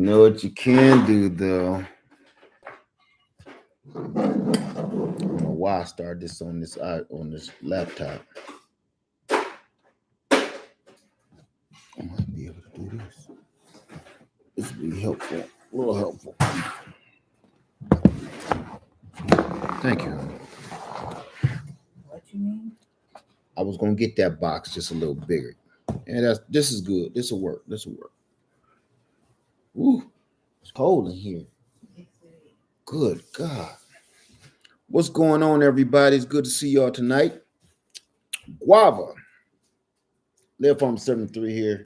know what you can do though. I don't know why I started this on this laptop. I might be able to do this. This will be helpful, a little helpful. Thank you. What you mean? I was gonna get that box just a little bigger, and this is good. This will work. This will work. Ooh, it's cold in here. Good God. What's going on, everybody? It's good to see y'all tonight. Guava. Live Farm 73 here.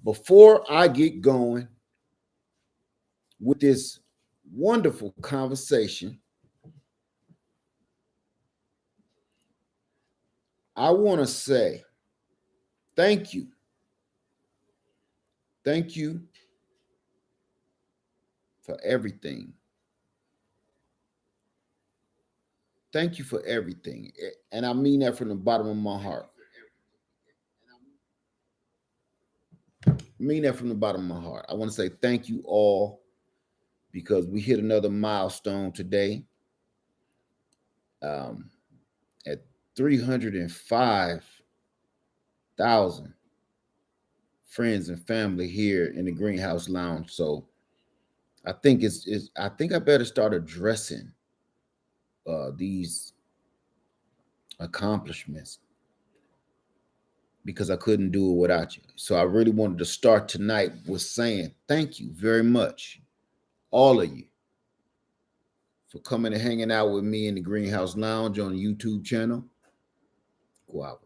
Before I get going with this wonderful conversation, I want to say thank you. Thank you for everything. Thank you for everything. And I mean that from the bottom of my heart. I mean that from the bottom of my heart. I want to say thank you all because we hit another milestone today at 305,000 friends and family here in the Greenhouse Lounge. So I think I think I better start addressing these accomplishments because I couldn't do it without you. So I really wanted to start tonight with saying thank you very much, all of you, for coming and hanging out with me in the Greenhouse Lounge on the YouTube channel. Guava.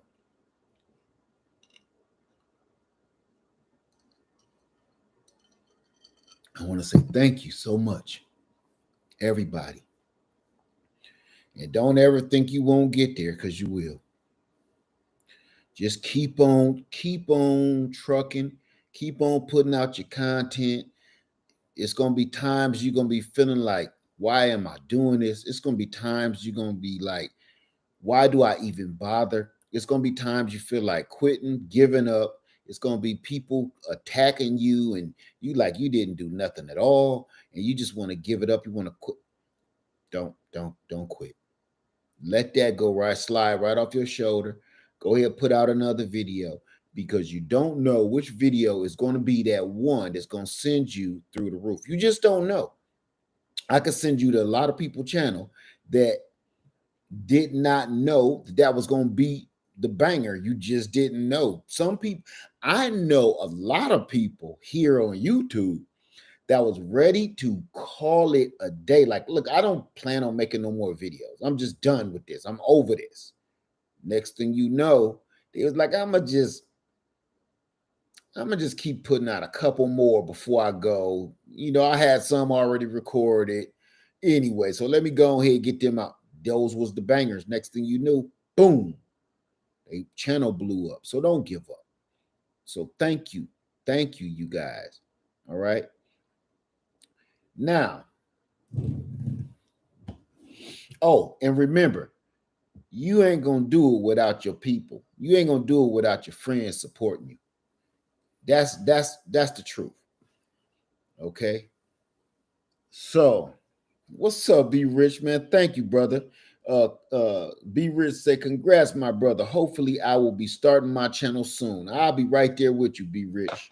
I want to say thank you so much, everybody. And don't ever think you won't get there because you will. Just keep on trucking, keep on putting out your content. It's gonna be times you're gonna be feeling like, why am I doing this? It's gonna be times you're gonna be like, why do I even bother? It's gonna be times you feel like quitting, giving up. It's gonna be people attacking you, and you like you didn't do nothing at all, and you just want to give it up. You want to quit. Don't quit. Let that go slide right off your shoulder. Go ahead, put out another video because you don't know which video is going to be that one that's going to send you through the roof. You just don't know. I could send you to a lot of people's channel that did not know that was going to be the banger. You just didn't know. Some people, I know a lot of people here on YouTube that was ready to call it a day. Like, look, I don't plan on making no more videos. I'm just done with this. I'm over this. Next thing you know, they was like, I'm gonna just keep putting out a couple more before I go. You know, I had some already recorded anyway. So let me go ahead and get them out. Those was the bangers. Next thing you knew, boom, a channel blew up. So don't give up. So thank you. Thank you, you guys. All right. Now, oh, and remember, you ain't gonna do it without your people. You ain't gonna do it without your friends supporting you. That's the truth. Okay. So, what's up, B Rich, man? Thank you, brother. B Rich say, congrats, my brother. Hopefully, I will be starting my channel soon. I'll be right there with you, B Rich.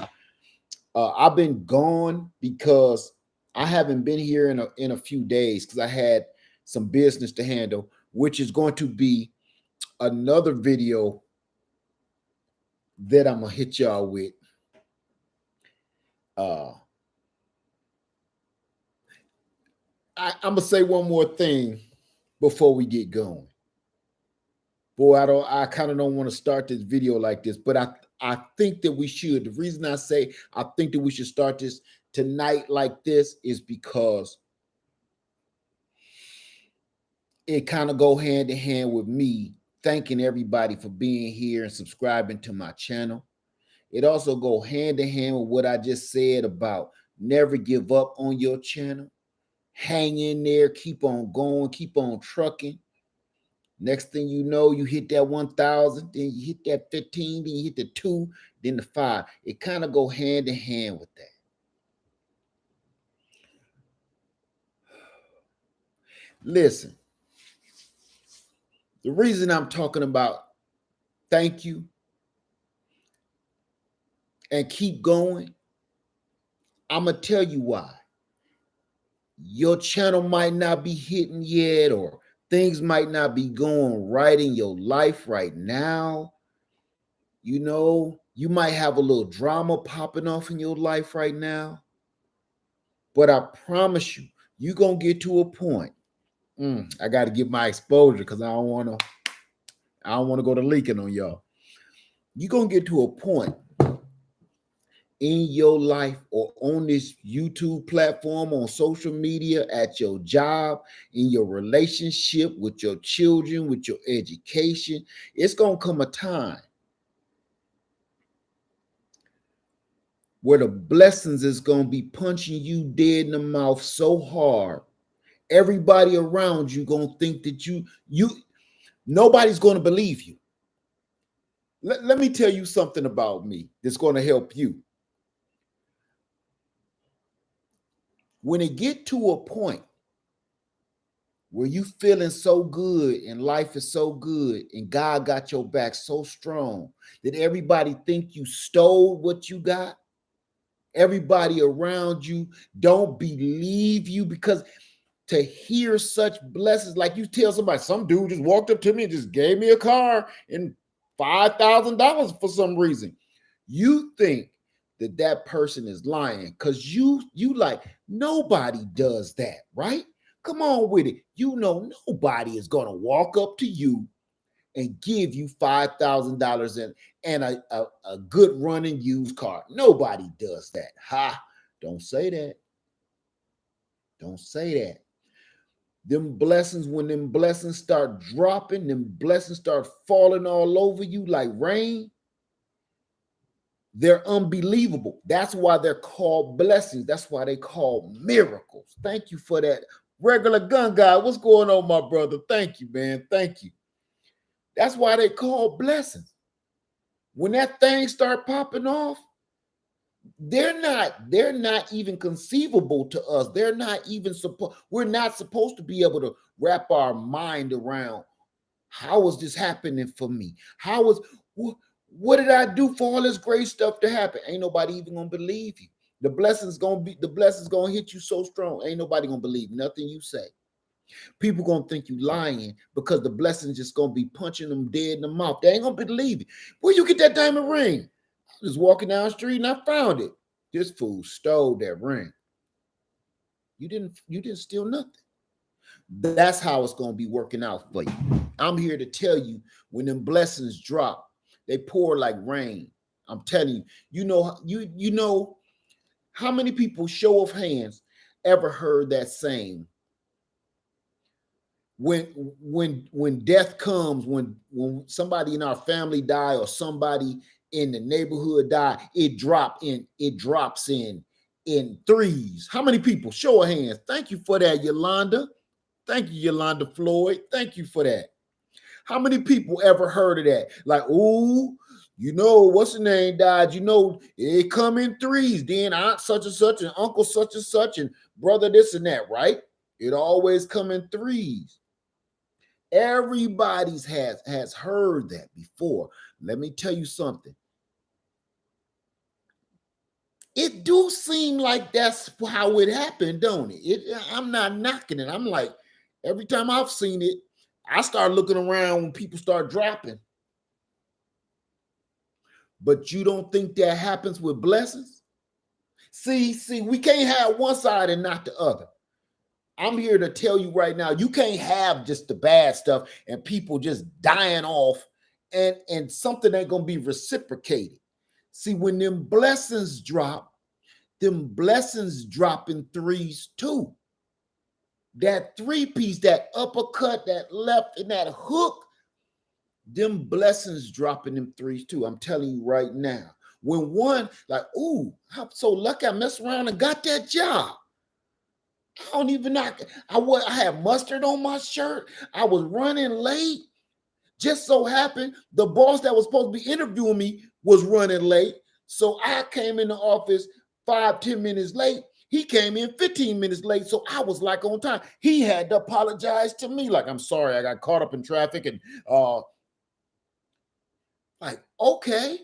I've been gone because I haven't been here in a few days because I had some business to handle, which is going to be another video that I'm gonna hit y'all with. I'm gonna say one more thing before we get going. Boy, I kind of don't want to start this video like this, but I think that we should. The reason I say I think that we should start this tonight like this is because it kind of go hand in hand with me thanking everybody for being here and subscribing to my channel. It also go hand in hand with what I just said about never give up on your channel. Hang in there, keep on going, keep on trucking. Next thing you know, you hit that 1,000, then you hit that 15, then you hit the 2, then the 5. It kind of go hand in hand with that. Listen, the reason I'm talking about thank you and keep going, I'm going to tell you why. Your channel might not be hitting yet, or things might not be going right in your life right now. You know, you might have a little drama popping off in your life right now. But I promise you, you're going to get to a point. I got to get my exposure because I don't want to go to leaking on y'all. You're going to get to a point in your life or on this YouTube platform, on social media, at your job, in your relationship with your children, with your education. It's going to come a time where the blessings is going to be punching you dead in the mouth so hard. Everybody around you going to think that nobody's going to believe you. Let me tell you something about me that's going to help you. When it get to a point where you feeling so good and life is so good and God got your back so strong that everybody think you stole what you got, everybody around you don't believe you, because to hear such blessings, like you tell somebody, some dude just walked up to me and just gave me a car and $5,000 for some reason. You think that person is lying because you like, nobody does that, right? Come on with it. You know, nobody is going to walk up to you and give you $5,000 and a good running used car. Nobody does that. Ha! Don't say that. Don't say that. Them blessings, when them blessings start dropping, them blessings start falling all over you like rain, they're unbelievable. That's why they're called blessings. That's why they call miracles. Thank you for that. Regular gun guy, what's going on, my brother? Thank you, man. Thank you. That's why they call blessings. When that thing start popping off, they're not even conceivable to us. They're not even we're not supposed to be able to wrap our mind around, how is this happening for me? What did I do for all this great stuff to happen? Ain't nobody even gonna believe you. The blessings gonna hit you so strong. Ain't nobody gonna believe nothing you say. People gonna think you lying because the blessings just gonna be punching them dead in the mouth. They ain't gonna believe it. Where you get that diamond ring? I was walking down the street and I found it. This fool stole that ring. You didn't steal nothing. That's how it's going to be working out for you. I'm here to tell you, when them blessings drop, they pour like rain. I'm telling you, you know how many people, show of hands, ever heard that saying? When death comes, when somebody in our family die or somebody in the neighborhood die, it drops in threes. How many people? Show of hands. Thank you for that, Yolanda. Thank you, Yolanda Floyd. Thank you for that. How many people ever heard of that? Like, ooh, you know, what's the name died? You know, it come in threes. Then aunt such and such and uncle such and such and brother this and that, right? It always come in threes. Everybody's has heard that before. Let me tell you something. It do seem like that's how it happened, don't it? I'm not knocking it. I'm like, every time I've seen it, I start looking around when people start dropping. But you don't think that happens with blessings? See, we can't have one side and not the other. I'm here to tell you right now, you can't have just the bad stuff and people just dying off and something ain't gonna be reciprocated. See, when them blessings drop in threes too. That three piece, that uppercut, that left, and that hook, them blessings dropping them threes too. I'm telling you right now. When one, like, ooh, I'm so lucky I messed around and got that job. I don't even knock. I had mustard on my shirt. I was running late. Just so happened the boss that was supposed to be interviewing me was running late. So I came in the office 5-10 minutes late. He came in 15 minutes late, so I was like on time. He had to apologize to me, like, I'm sorry, I got caught up in traffic, and like, okay.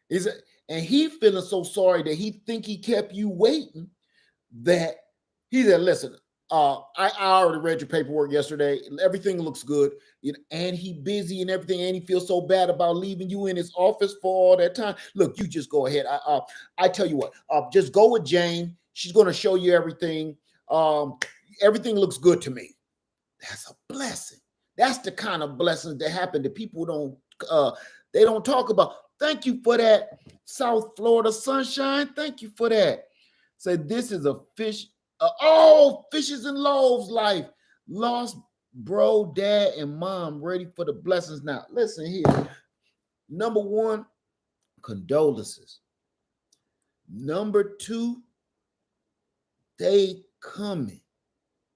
Is it, and he feeling so sorry that he think he kept you waiting, that he said, listen, I already read your paperwork yesterday. Everything looks good. And he busy and everything, and he feels so bad about leaving you in his office for all that time. Look, you just go ahead. I tell you what, just go with Jane. She's going to show you everything. Everything looks good to me. That's a blessing. That's the kind of blessings that happen that people they don't talk about. Thank you for that, South Florida sunshine. Thank you for that. Say, this is a fish. Fishes and loaves life. Lost bro, dad, and mom ready for the blessings now. Listen here. Number one, condolences. Number two, they coming.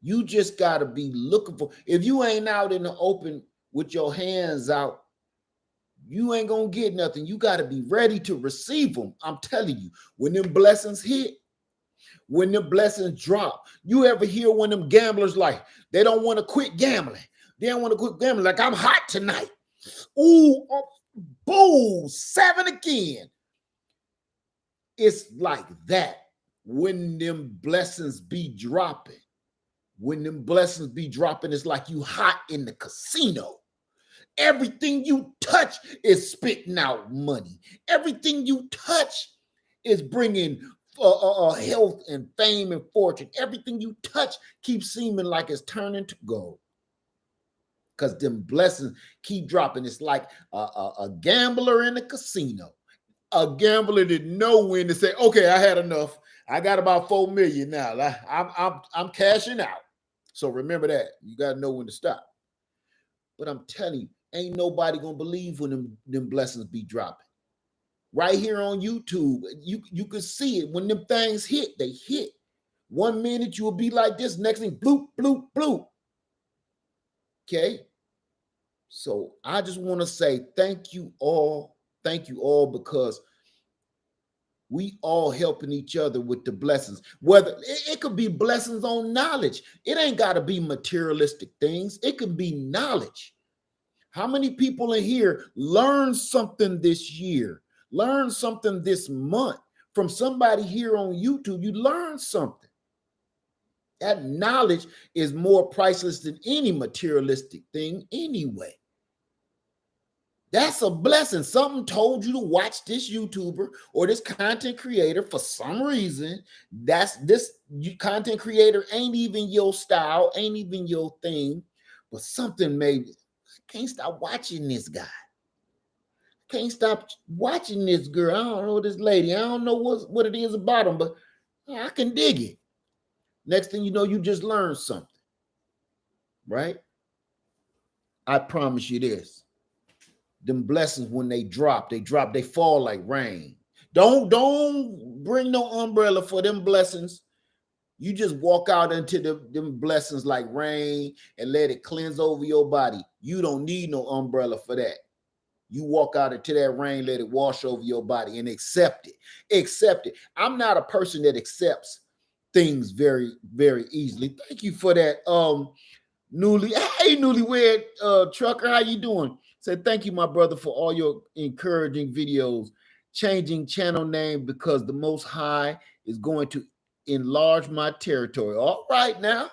You just got to be looking for. If you ain't out in the open with your hands out, you ain't going to get nothing. You got to be ready to receive them. I'm telling you, when them blessings hit, when the blessings drop. You ever hear when them gamblers, like, they don't want to quit gambling. They don't want to quit gambling. Like, I'm hot tonight. Ooh, boom, 7 again. It's like that when them blessings be dropping. When them blessings be dropping, it's like you hot in the casino. Everything you touch is spitting out money. Everything you touch is bringing health and fame and fortune. Everything you touch keeps seeming like it's turning to gold, because them blessings keep dropping. It's like a gambler in a casino. A gambler didn't know when to say, okay, I had enough. I got about 4 million now. I'm cashing out. So remember that. You got to know when to stop. But I'm telling you, ain't nobody gonna believe when them blessings be dropping. Right here on YouTube, you can see it. When them things hit, they hit. 1 minute you will be like this, next thing, bloop, bloop, bloop. Okay? So I just want to say thank you all. Thank you all, because we all helping each other with the blessings. Whether it could be blessings on knowledge. It ain't got to be materialistic things. It could be knowledge. How many people in here learned something this year? Learn something this month from somebody here on YouTube? You learned something. That knowledge is more priceless than any materialistic thing anyway. That's a blessing. Something told you to watch this YouTuber or this content creator for some reason. This content creator ain't even your style, ain't even your thing, but something maybe. Can't stop watching this guy. Can't stop watching this girl. I don't know this lady. I don't know what it is about him, but I can dig it. Next thing you know, you just learned something, right? I promise you this. Them blessings, when they drop, they fall like rain. Don't bring no umbrella for them blessings. You just walk out into them blessings like rain and let it cleanse over your body. You don't need no umbrella for that. You walk out into that rain, let it wash over your body, and accept it. Accept it. I'm not a person that accepts things very, very easily. Thank you for that. Newlywed trucker, how you doing? Said, thank you, my brother, for all your encouraging videos. Changing channel name because the Most High is going to enlarge my territory. All right now.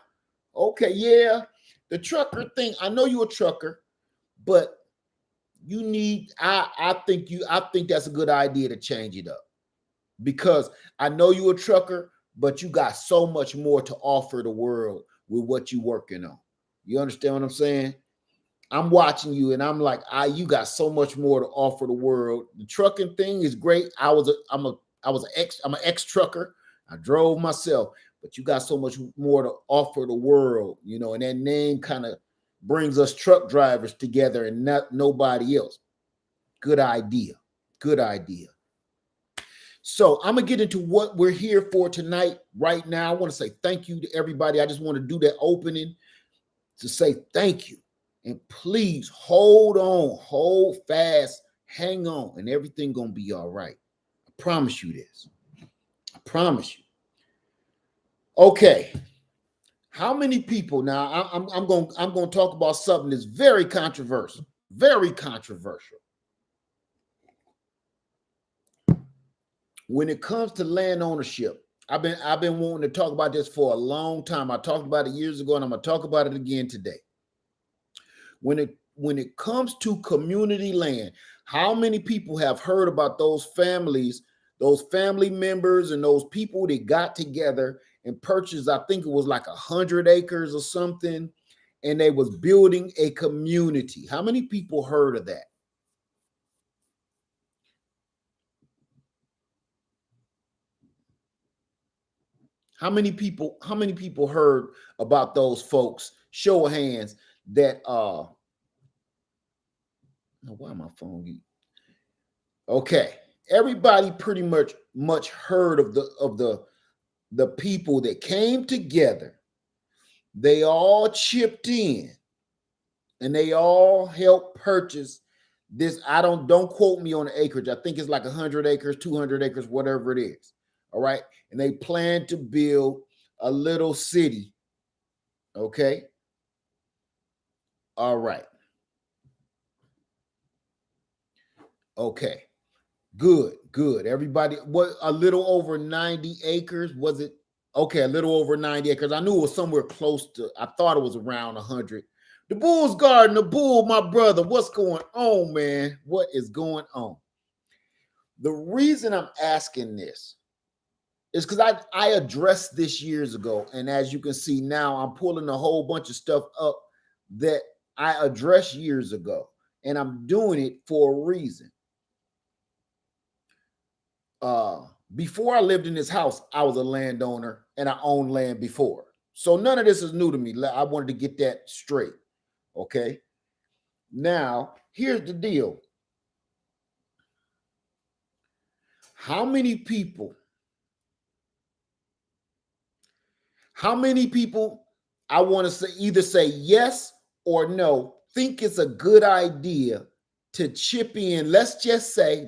Okay, yeah. The trucker thing, I know you're a trucker, but you need, I think that's a good idea to change it up, because I know you're a trucker, but you got so much more to offer the world with what you're working on. You understand what I'm saying? I'm watching you and I'm like, you got so much more to offer the world. The trucking thing is great. I'm an ex trucker. I drove myself, but you got so much more to offer the world, and that name kind of brings us truck drivers together and not nobody else. Good idea. Good idea. So I'm going to get into what we're here for tonight. Right now, I want to say thank you to everybody. I just want to do that opening to say thank you. And please hold on, hold fast, hang on, and everything going to be all right. I promise you this. I promise you. Okay. How many people now? I'm going to talk about something that's very controversial. Very controversial. When it comes to land ownership, I've been wanting to talk about this for a long time. I talked about it years ago, and I'm going to talk about it again today. When it comes to community land, how many people have heard about those families, those family members, and those people that got together and purchased? I think it was like 100 acres or something, and they was building a community. How many people heard of that? How many people heard about those folks? Show of hands that why my phone? Okay. Everybody pretty much heard of the people that came together. They all chipped in and they all helped purchase this. Don't quote me on the acreage. I think it's like 100 acres, 200 acres, whatever it is. All right. And they plan to build a little city. Okay. All right. Okay. Good. Everybody, what, a little over 90 acres? Was it? Okay, a little over 90 acres. I knew it was somewhere close to, I thought it was around 100. The Bull's Garden, the Bull, my brother. What's going on, man? What is going on? The reason I'm asking this is because I addressed this years ago. And as you can see now, I'm pulling a whole bunch of stuff up that I addressed years ago. And I'm doing it for a reason. Before I lived in this house, I was a landowner and I owned land before. So none of this is new to me. I wanted to get that straight. Okay. Now, here's the deal. How many people I want to say either say yes or no, think it's a good idea to chip in, let's just say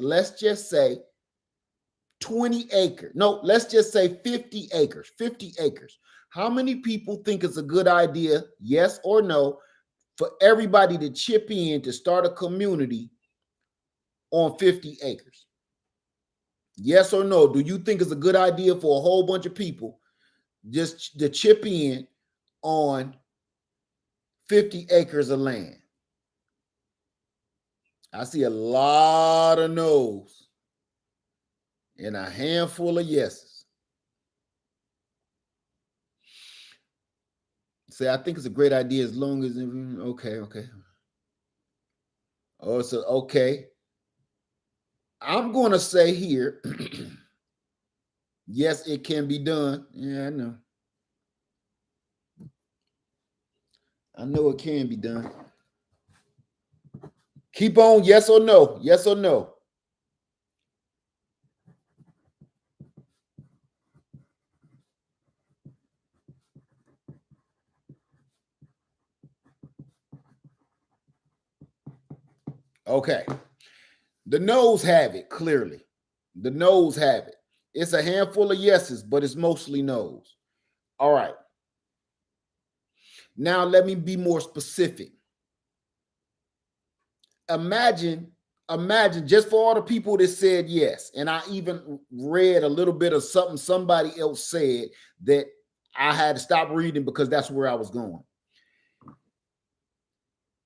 20 acres. No, let's just say 50 acres. 50 acres. How many people think it's a good idea, yes or no, for everybody to chip in to start a community on 50 acres? Yes or no? Do you think it's a good idea for a whole bunch of people just to chip in on 50 acres of land? I see a lot of no's and a handful of yeses. Say, I think it's a great idea as long as, okay. Oh, so, okay. I'm going to say here, yes, it can be done. Yeah, I know. I know it can be done. Keep on, yes or no? Yes or no? Okay. The no's have it, clearly. The no's have it. It's a handful of yeses, but it's mostly no's. All right. Now let me be more specific. Imagine just for all the people that said yes, and I even read a little bit of something somebody else said that I had to stop reading because that's where I was going.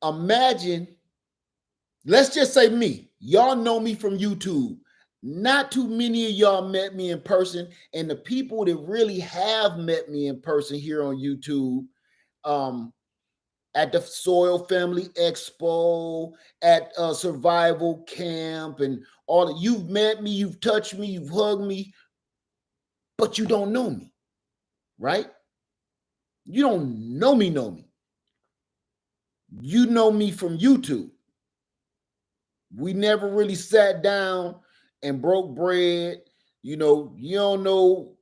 Imagine, let's just say me. Y'all know me from YouTube. Not too many of y'all met me in person, and the people that really have met me in person here on YouTube, at the Soil Family Expo, at Survival Camp, and all that. You've met me, you've touched me, you've hugged me, but you don't know me, right? You don't know me. You know me from YouTube. We never really sat down and broke bread. You don't know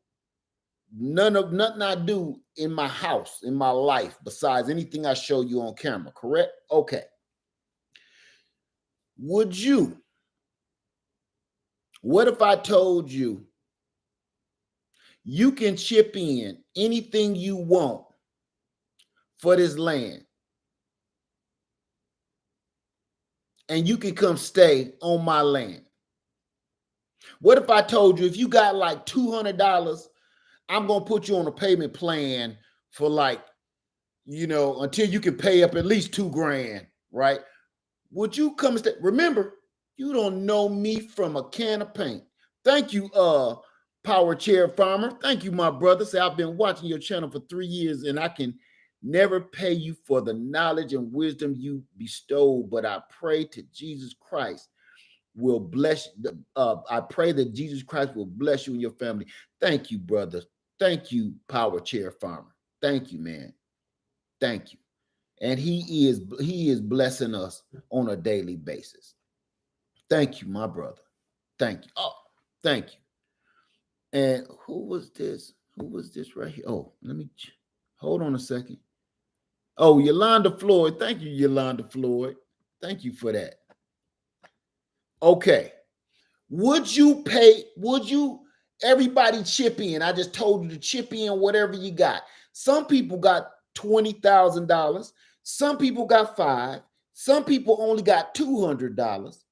nothing I do in my house, in my life, besides anything I show you on camera, correct? Okay. What if I told you You can chip in anything you want for this land. And you can come stay on my land. What if I told you if you got like $200, I'm going to put you on a payment plan for like, until you can pay up at least $2,000, right? Would you come stay? Remember, you don't know me from a can of paint. Thank you, Power Chair Farmer. Thank you, my brother. Say, I've been watching your channel for 3 years and I can never pay you for the knowledge and wisdom you bestow, but I pray to Jesus Christ will bless. I pray that Jesus Christ will bless you and your family. Thank you, brother. Thank you, Power Chair Farmer. Thank you, man. Thank you. And he is blessing us on a daily basis. Thank you, my brother. Thank you. Oh, thank you. And who was this? Who was this right here? Oh, let me hold on a second. Oh, Yolanda Floyd. Thank you, Yolanda Floyd. Thank you for that. Okay. Would you everybody chip in? I just told you to chip in whatever you got. Some people got $20,000. Some people got $5,000. Some people only got $200.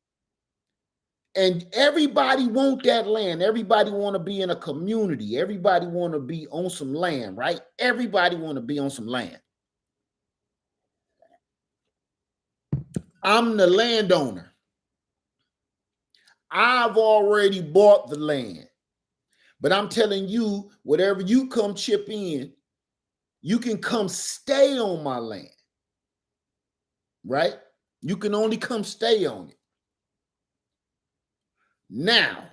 And everybody want that land. Everybody want to be in a community. Everybody want to be on some land, right? Everybody want to be on some land. I'm the landowner. I've already bought the land. But I'm telling you, whatever you come chip in, you can come stay on my land, right? You can only come stay on it. Now,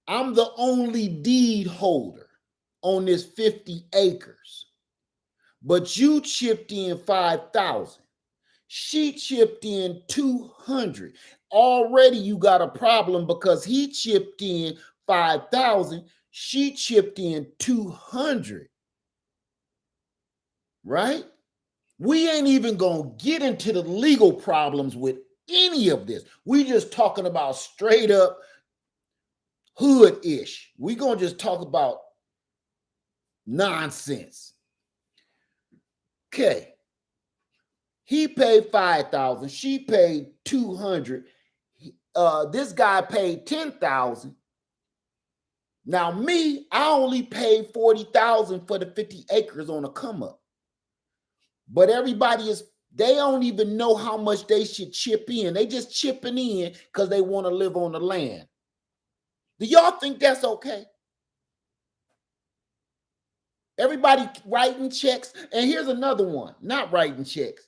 I'm the only deed holder on this 50 acres, but you chipped in 5,000. She chipped in 200. Already you got a problem because he chipped in 5,000. She chipped in 200. Right? We ain't even going to get into the legal problems with any of this. We just talking about straight up hood-ish. We going to just talk about nonsense. Okay. He paid 5,000. She paid 200. This guy paid 10,000. Now me, I only paid 40,000 for the 50 acres on a come up. But they don't even know how much they should chip in. They just chipping in because they want to live on the land. Do y'all think that's okay? Everybody writing checks. And here's another one, not writing checks.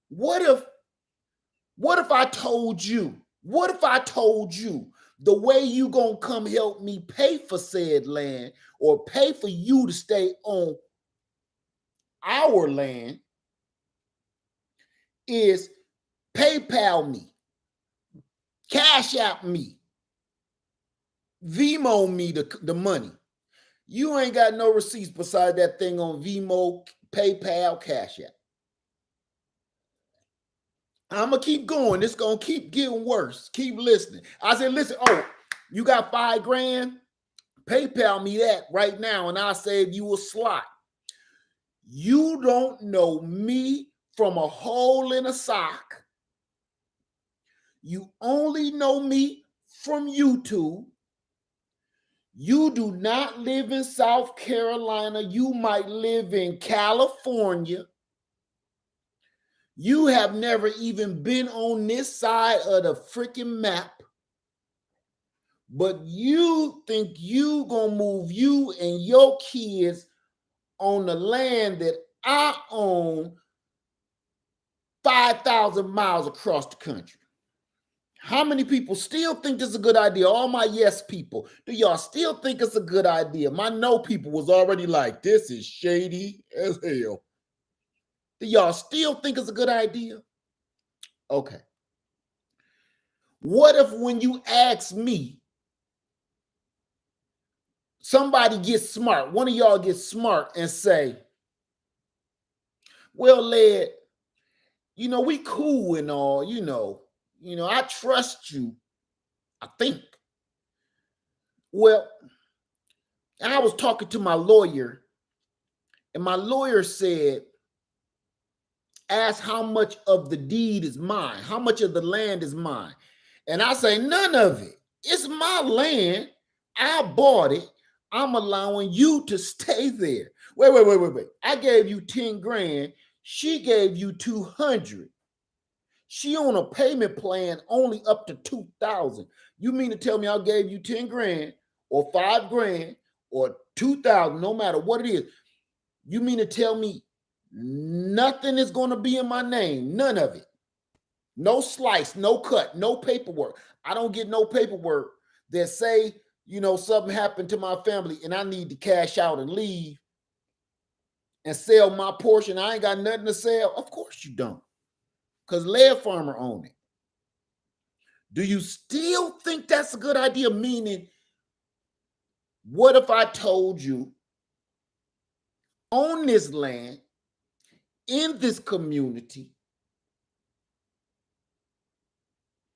What if I told you the way you gonna come help me pay for said land or pay for you to stay on our land is PayPal me, Cash App me, Venmo me the money. You ain't got no receipts beside that thing on Venmo, PayPal, Cash App. I'm going to keep going. It's going to keep getting worse. Keep listening. I said, listen, you got $5,000? PayPal me that right now and I'll save you a slot. You don't know me from a hole in a sock. You only know me from YouTube. You do not live in South Carolina. You might live in California. You have never even been on this side of the freaking map. But you think you gonna move you and your kids on the land that I own 5,000 miles across the country. How many people still think this is a good idea? All my yes people, do y'all still think it's a good idea? My no people was already like, this is shady as hell. Do y'all still think it's a good idea? Okay. What if when you ask me, somebody gets smart, one of y'all gets smart and say, well, Led, we cool and all, I trust you. I think. Well, I was talking to my lawyer, and my lawyer said, ask how much of the deed is mine, how much of the land is mine. And I say, none of it. It's my land. I bought it. I'm allowing you to stay there. Wait. I gave you 10 grand. She gave you 200. She on a payment plan only up to 2,000. You mean to tell me I gave you 10 grand or 5 grand or 2,000, no matter what it is. You mean to tell me nothing is going to be in my name? None of it. No slice, no cut, no paperwork. I don't get no paperwork that say, something happened to my family and I need to cash out and leave and sell my portion. I ain't got nothing to sell. Of course you don't, because Laird Farmer own it. Do you still think that's a good idea? Meaning, what if I told you on this land, in this community,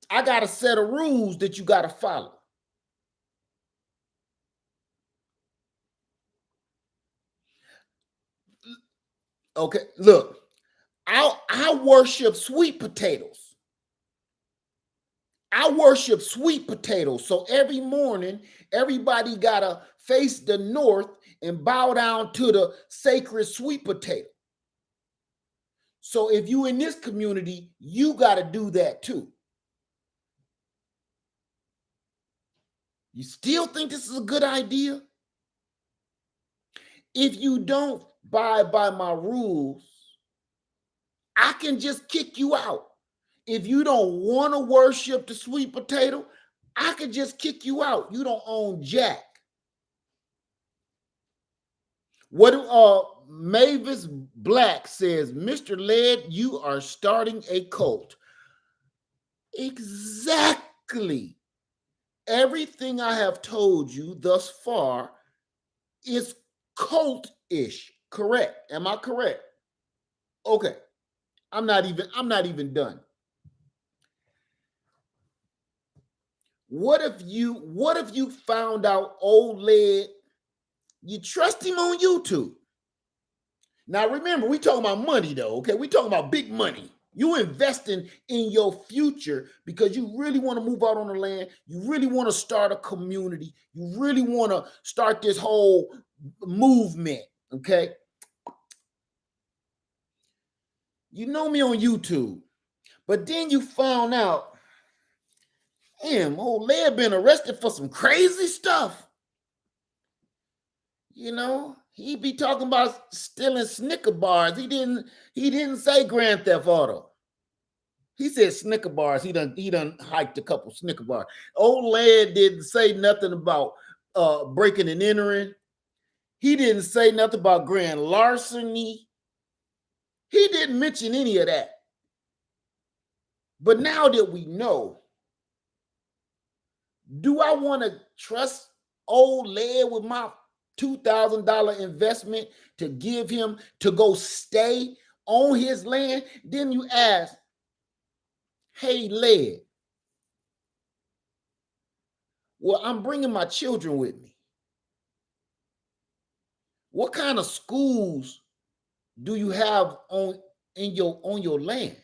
I got a set of rules that you got to follow? Okay, look, I worship sweet potatoes. I worship sweet potatoes. So every morning, everybody got to face the north and bow down to the sacred sweet potato. So if you in this community, you got to do that too. You still think this is a good idea? If you don't abide by my rules, I can just kick you out. If you don't want to worship the sweet potato, I could just kick you out. You don't own jack. What Mavis Black says, Mr. Laird, you are starting a cult. Exactly. Everything I have told you thus far is cult-ish. Correct. Am I correct? Okay. I'm not even done. What if you found out old Laird, you trust him on YouTube? Now remember, we talking about money though, okay? We talking about big money. You investing in your future because you really want to move out on the land. You really want to start a community. You really want to start this whole movement, okay? You know me on YouTube, but then you found out, damn, old Laird been arrested for some crazy stuff. He be talking about stealing Snicker bars. He didn't say Grand Theft Auto. He said Snicker bars. He done hiked a couple Snicker bars. Old Laird didn't say nothing about breaking and entering. He didn't say nothing about grand larceny. He didn't mention any of that. But now that we know, do I want to trust old Laird with my $2,000 investment to give him to go stay on his land? Then you ask, hey, Laird, well, I'm bringing my children with me. What kind of schools do you have on your land?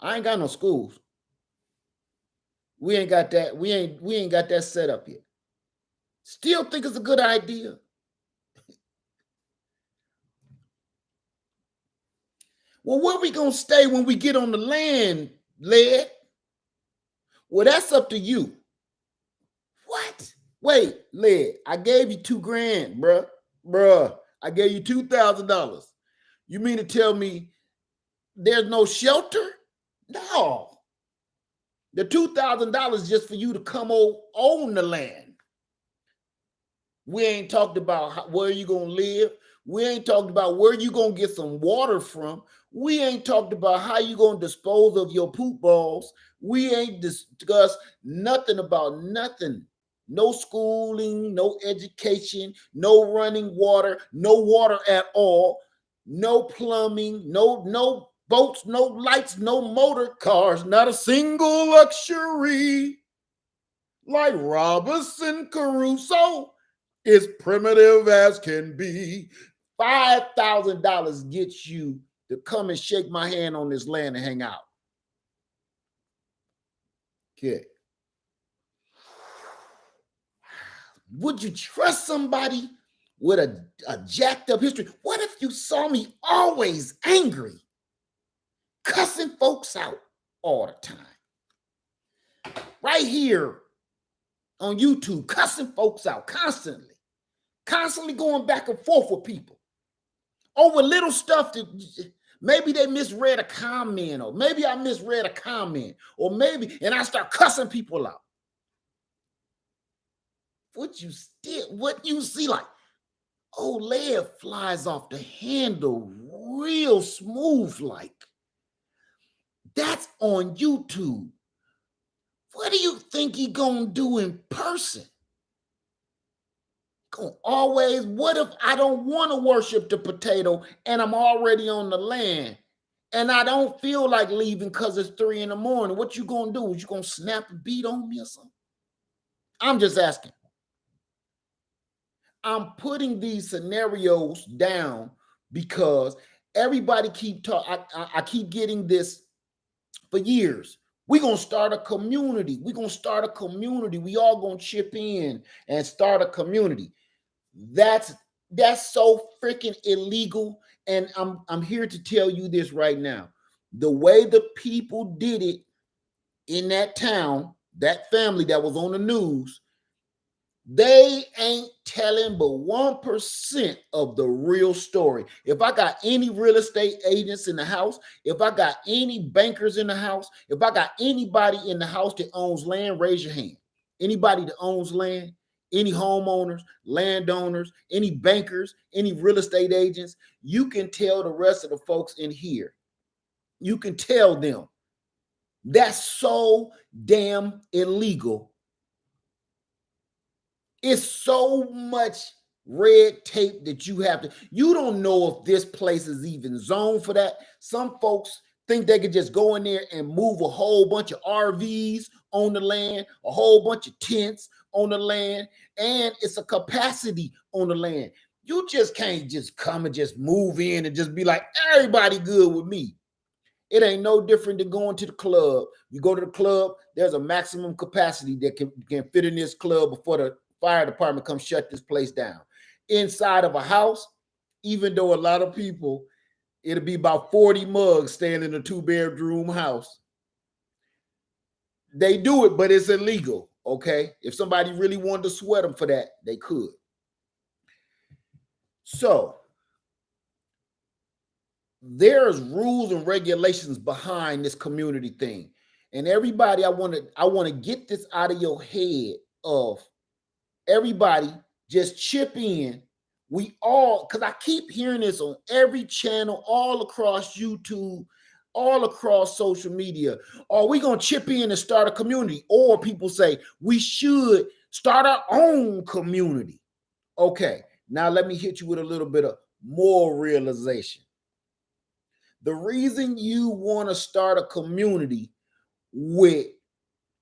I ain't got no schools. We ain't got that. We ain't got that set up yet. Still think it's a good idea. Well, where we gonna stay when we get on the land, Laird? Well, that's up to you. What? Wait, Laird, I gave you $2,000, bruh. I gave you $2,000. You mean to tell me there's no shelter? No. The $2,000 is just for you to come own the land. We ain't talked about where you gonna live. We ain't talked about where you gonna get some water from. We ain't talked about how you gonna dispose of your poop balls. We ain't discussed nothing about nothing. No schooling, no education, no running water, no water at all, no plumbing, no boats, no lights, no motor cars, not a single luxury. like Robinson Crusoe, is primitive as can be. $5,000 gets you to come and shake my hand on this land and hang out. Okay. Would you trust somebody with a jacked up history? What if you saw me always angry, cussing folks out all the time? Right here on YouTube, cussing folks out constantly going back and forth with people over little stuff that maybe they misread a comment, or maybe I misread a comment, or maybe, and I start cussing people out. What you see, like, oh, lead flies off the handle real smooth, like. That's on YouTube. What do you think he gonna do in person? Gonna always, what if I don't want to worship the potato and I'm already on the land and I don't feel like leaving because it's 3 a.m? What you gonna do? You gonna snap and beat on me or something? I'm just asking. I'm putting these scenarios down because everybody keep talking. I keep getting this for years. We're going to start a community. We're going to start a community. We all going to chip in and start a community. That's so freaking illegal. And I'm here to tell you this right now. The way the people did it in that town, that family that was on the news, they ain't telling but 1% of the real story. If I got any real estate agents in the house, if I got any bankers in the house, if I got anybody in the house that owns land, raise your hand. Anybody that owns land, any homeowners, landowners, any bankers, any real estate agents, you can tell the rest of the folks in here. You can tell them that's so damn illegal. It's so much red tape that you have to, you don't know if this place is even zoned for that. Some folks think they could just go in there and move a whole bunch of RVs on the land, a whole bunch of tents on the land, and it's a capacity on the land. You just can't just come and just move in and just be like, everybody good with me. It ain't no different than going to the club. You go to the club, there's a maximum capacity that can fit in this club before the fire department comes shut this place down. Inside of a house, even though a lot of people, it'll be about 40 mugs staying in a 2-bedroom house. They do it, but it's illegal, okay? If somebody really wanted to sweat them for that, they could. So there's rules and regulations behind this community thing. And everybody, I want to get this out of your head of everybody just chip in. We all, because I keep hearing this on every channel, all across YouTube, all across social media. Are we going to chip in and start a community? Or people say we should start our own community. Okay, now let me hit you with a little bit of more realization. The reason you want to start a community with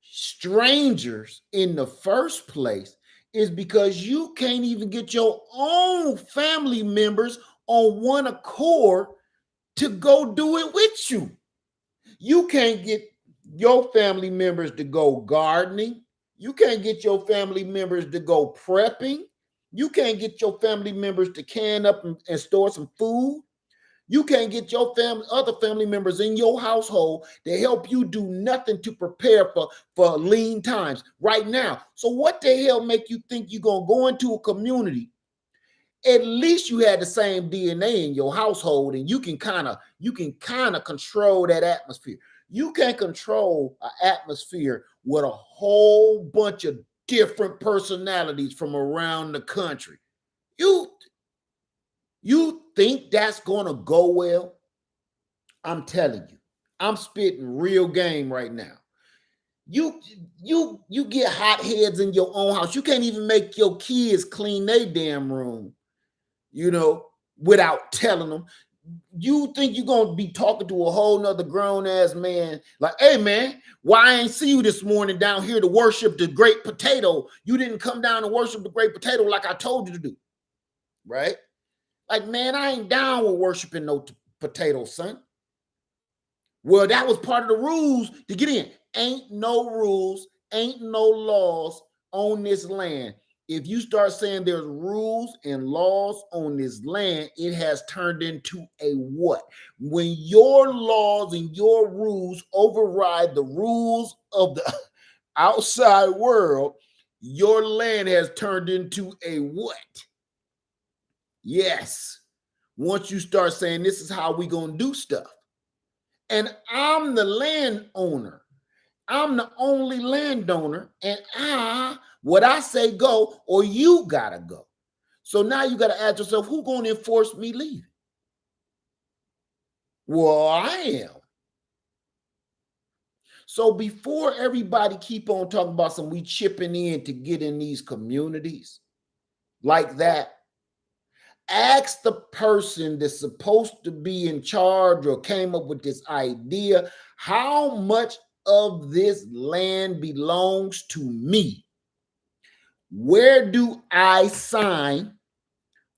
strangers in the first place is because you can't even get your own family members on one accord to go do it with you. You can't get your family members to go gardening. You can't get your family members to go prepping. You can't get your family members to can up and store some food. You can't get your other family members in your household to help you do nothing to prepare for lean times right now. So what the hell make you think you're going to go into a community? At least you had the same DNA in your household and you can kind of control that atmosphere. You can't control an atmosphere with a whole bunch of different personalities from around the country. You think that's going to go well? I'm telling you, I'm spitting real game right now. You get hotheads in your own house. You can't even make your kids clean their damn room, without telling them. You think you're gonna be talking to a whole nother grown-ass man, like, hey man, why I ain't see you this morning down here to worship the great potato? You didn't come down to worship the great potato like I told you to do, right? Like, man, I ain't down with worshiping no potato, son. Well, that was part of the rules to get in. Ain't no rules, ain't no laws on this land. If you start saying there's rules and laws on this land, it has turned into a what? When your laws and your rules override the rules of the outside world, your land has turned into a what? Yes. Once you start saying this is how we gonna do stuff. And I'm the landowner. I'm the only landowner, and what I say go, or you gotta go. So now you gotta ask yourself, who gonna enforce me leaving? Well, I am. So before everybody keep on talking about some we chipping in to get in these communities like that, ask the person that's supposed to be in charge or came up with this idea, how much of this land belongs to me? Where do I sign?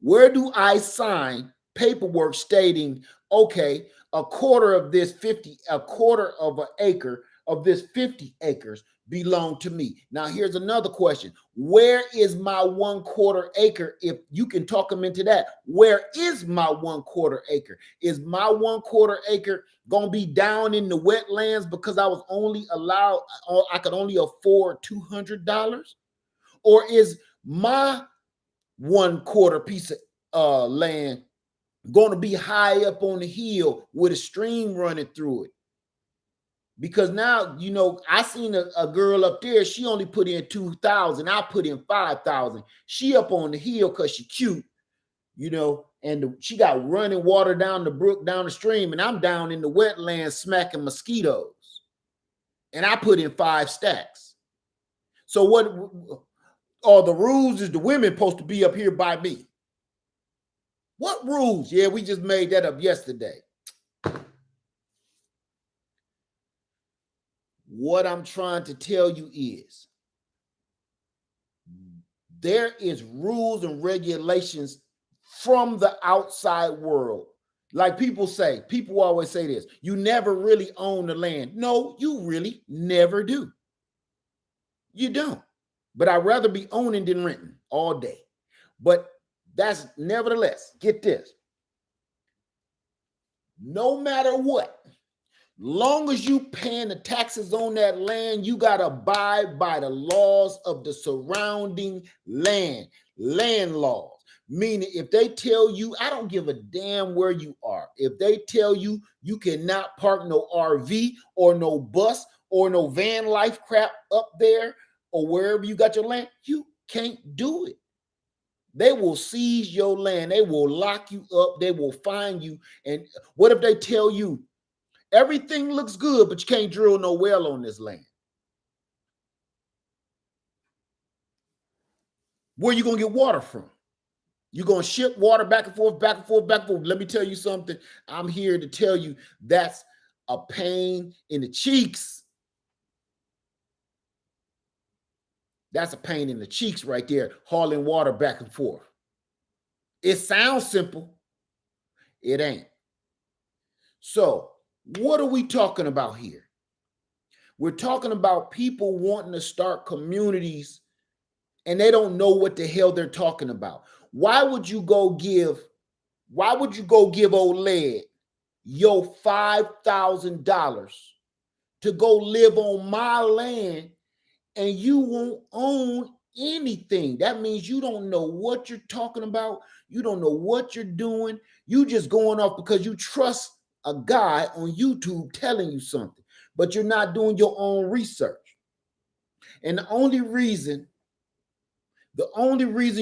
Where do I sign paperwork stating, okay, a quarter of this 50, a quarter of an acre of this 50 acres belong to me? Now, here's another question. Where is my 1/4 acre? If you can talk them into that, where is my 1/4 acre? Is my 1/4 acre going to be down in the wetlands because I was only allowed, or I could only afford $200? Or is my 1/4 piece of land going to be high up on the hill with a stream running through it? Because now, you know, I seen a girl up there, she only put in 2,000. I put in 5,000. She up on the hill because she cute, you know, and she got running water down the brook, down the stream, and I'm down in the wetlands smacking mosquitoes. And I put in 5 stacks. So what are the rules? Is the women supposed to be up here by me? What rules? Yeah, we just made that up yesterday. What I'm trying to tell you is there is rules and regulations from the outside world. Like people say, people always say this, you never really own the land. No, you really never do. You don't. But I'd rather be owning than renting all day. But that's nevertheless, get this. No matter what, long as you paying the taxes on that land, you got to abide by the laws of the surrounding land laws. Meaning, if they tell you, I don't give a damn where you are. If they tell you you cannot park no RV or no bus or no van life crap up there or wherever you got your land, you can't do it. They will seize your land. They will lock you up. They will fine you. And what if they tell you everything looks good, but you can't drill no well on this land? Where you going to get water from? You're going to ship water back and forth, back and forth, back and forth. Let me tell you something. I'm here to tell you that's a pain in the cheeks. That's a pain in the cheeks right there, hauling water back and forth. It sounds simple. It ain't. So what are we talking about here? We're talking about people wanting to start communities and they don't know what the hell they're talking about. Why would you go give old Led your $5,000 to go live on my land and you won't own anything? That means you don't know what you're talking about. You don't know what you're doing. You just going off because you trust a guy on YouTube telling you something, but you're not doing your own research. And the only reason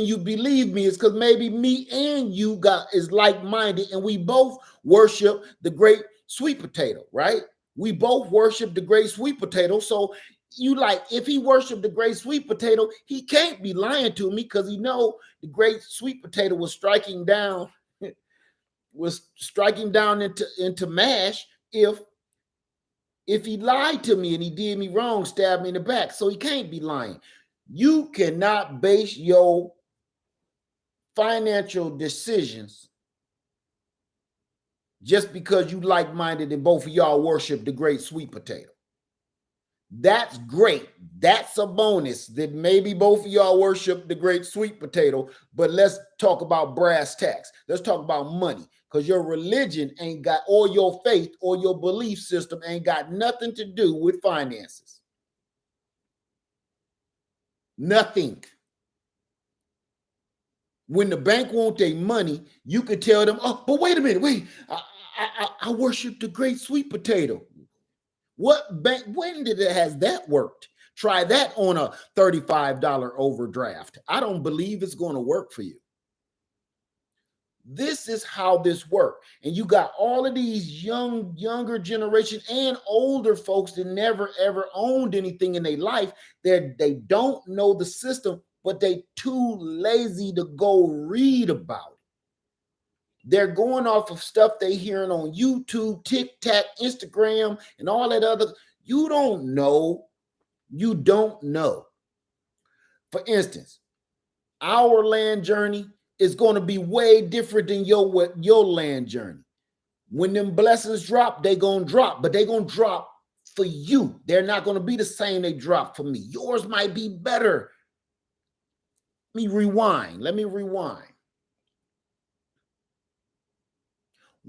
you believe me is because maybe me and you is like-minded and we both worship the great sweet potato, right? We both worship the great sweet potato. So you like, if he worshiped the great sweet potato, he can't be lying to me because he know the great sweet potato was striking down was striking down into MASH if he lied to me and he did me wrong, stabbed me in the back. So he can't be lying. You cannot base your financial decisions just because you like-minded and both of y'all worship the great sweet potato. That's great. That's a bonus that maybe both of y'all worship the great sweet potato, but let's talk about brass tacks. Let's talk about money, because your religion ain't got, or your faith or your belief system ain't got nothing to do with finances. Nothing. When the bank want their money, you could tell them, oh, but wait a minute, wait, I worship the great sweet potato. What bank, when has that worked? Try that on a $35 overdraft. I don't believe it's going to work for you. This is how this works. And you got all of these younger generation and older folks that never ever owned anything in their life. They don't know the system, but they too lazy to go read about it. They're going off of stuff they hearing on YouTube, TikTok, Instagram, and all that other. You don't know. You don't know. For instance, our land journey is going to be way different than your land journey. When them blessings drop, they going to drop, but they going to drop for you. They're not going to be the same they drop for me. Yours might be better. Let me rewind.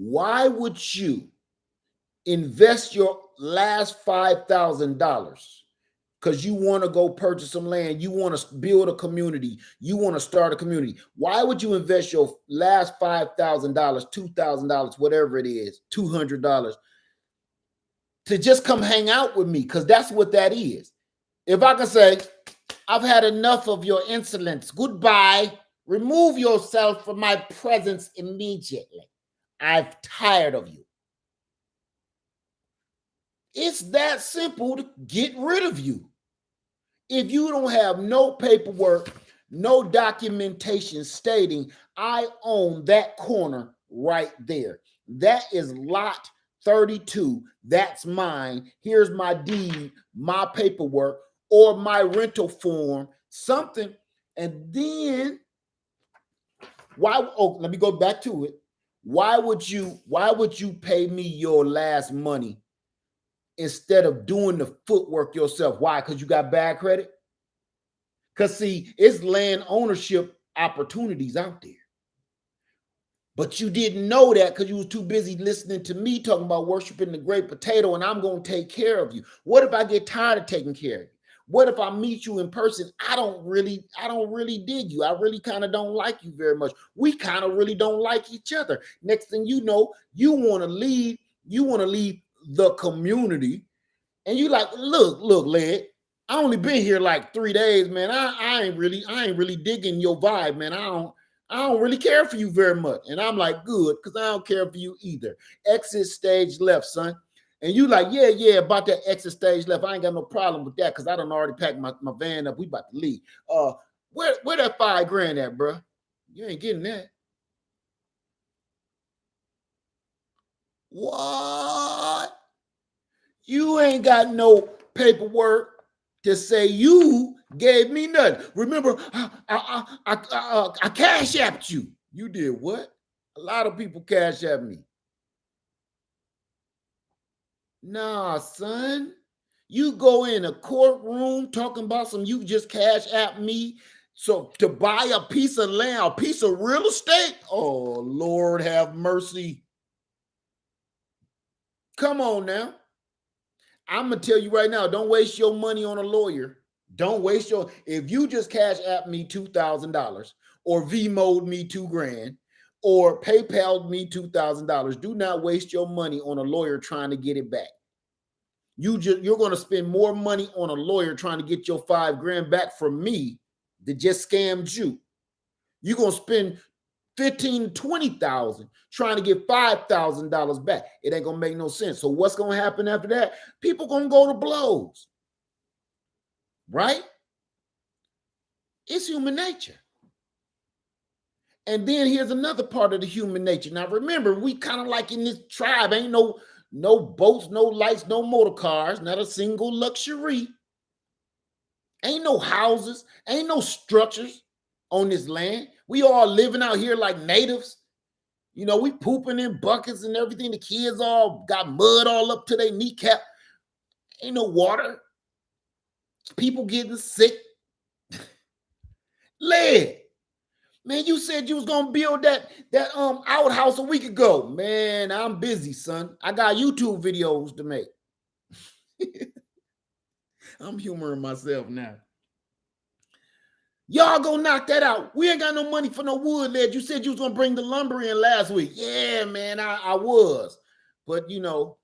Why would you invest your last $5,000 because you want to go purchase some land, you want to build a community, you want to start a community? Why would you invest your last $5,000, $2,000, whatever it is, $200 to just come hang out with me? Because that's what that is. If I can say, I've had enough of your insolence, goodbye, remove yourself from my presence immediately. I'm tired of you. It's that simple to get rid of you. If you don't have no paperwork, no documentation stating I own that corner right there. That is lot 32. That's mine. Here's my deed, my paperwork, or my rental form, something. And then let me go back to it. Why would you pay me your last money instead of doing the footwork yourself? Why? Because you got bad credit? Because see, it's land ownership opportunities out there. But you didn't know that because you was too busy listening to me talking about worshiping the great potato and I'm going to take care of you. What if I get tired of taking care of you? What if I meet you in person? I don't really dig you. I really kind of don't like you very much. We kind of really don't like each other. Next thing you know, you want to leave the community. And you like, look, Led, I only been here like 3 days, man. I ain't really digging your vibe, man. I don't really care for you very much. And I'm like, good, because I don't care for you either. Exit stage left, son. And you like, yeah, about that exit stage left. I ain't got no problem with that because I done already packed my van up. We about to leave. Where that $5,000 at, bro? You ain't getting that. What? You ain't got no paperwork to say you gave me nothing. Remember, I cash apped you. You did what? A lot of people cash app me. Nah, son. You go in a courtroom talking about you just cash app me. So to buy a piece of land, a piece of real estate? Oh, Lord have mercy. Come on now. I'm going to tell you right now, don't waste your money on a lawyer. Don't waste if you just cash app me $2,000 or V-mode me $2,000 or PayPal me $2,000, do not waste your money on a lawyer trying to get it back. You're going to spend more money on a lawyer trying to get your $5,000 back from me that just scammed you. You're going to spend $15,000 to $20,000 trying to get $5,000 back. It ain't gonna make no sense. So what's gonna happen after that? People gonna go to blows, right? It's human nature. And then here's another part of the human nature. Now remember, we kind of like in this tribe, ain't no boats, no lights, no motor cars, not a single luxury. Ain't no houses, ain't no structures on this land. We all living out here like natives. You know, we pooping in buckets and everything. The kids all got mud all up to their kneecap. Ain't no water. People getting sick. Lead. Man, you said you was gonna build that outhouse a week ago. Man, I'm busy, son. I got YouTube videos to make. I'm humoring myself now. Y'all go knock that out. We ain't got no money for no wood, led. You said you was gonna bring the lumber in last week. Yeah, man, I was. But you know,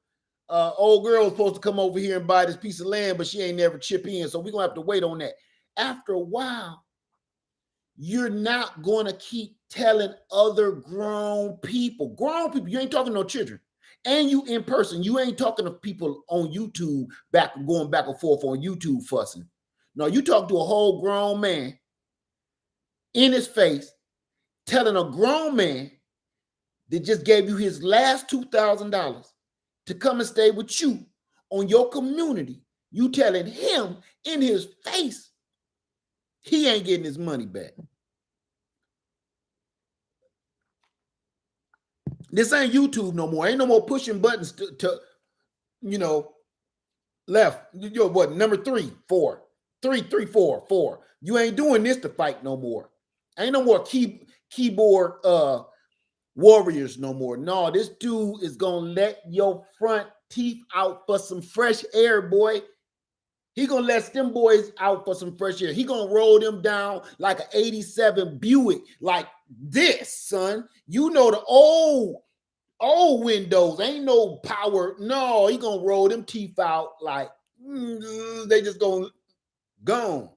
old girl was supposed to come over here and buy this piece of land, but she ain't never chip in. So we're gonna have to wait on that. After a while, you're not going to keep telling other grown people, you ain't talking to no children, and you in person, you ain't talking to people on YouTube going back and forth on YouTube fussing. No, you talk to a whole grown man in his face, telling a grown man that just gave you his last $2,000 to come and stay with you on your community. You telling him in his face he ain't getting his money back. This ain't YouTube no more. Ain't no more pushing buttons to you know, left. You're what, number 3, 4, 3, 3, 4, 4. You ain't doing this to fight no more. Ain't no more keyboard warriors no more. No, this dude is gonna let your front teeth out for some fresh air, boy. He gonna let them boys out for some fresh air. He gonna roll them down like an 87 Buick, like this, son. You know, the old windows, ain't no power. No, he gonna roll them teeth out like they just gonna gone.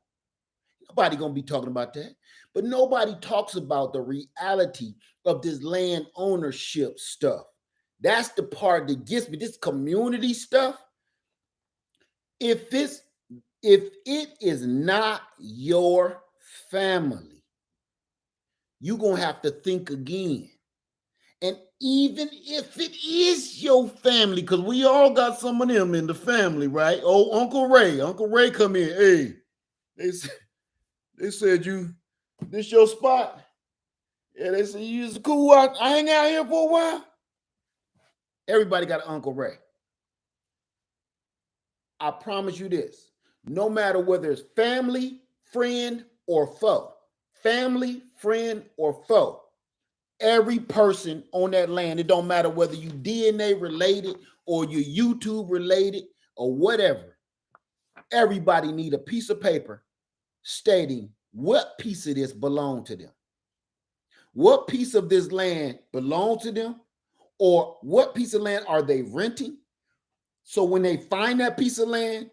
Nobody gonna be talking about that. But nobody talks about the reality of this land ownership stuff. That's the part that gets me. This community stuff. If it is not your family, you're gonna have to think again. And even if it is your family, because we all got some of them in the family, right? Oh, Uncle Ray come in. Hey, they said this your spot. Yeah, they said you was cool. I hang out here for a while. Everybody got an Uncle Ray. I promise you this. No matter whether it's family, friend, or foe, every person on that land, it don't matter whether you DNA related or you YouTube related or whatever, everybody need a piece of paper stating what piece of this belonged to them. What piece of this land belongs to them, or what piece of land are they renting? So when they find that piece of land,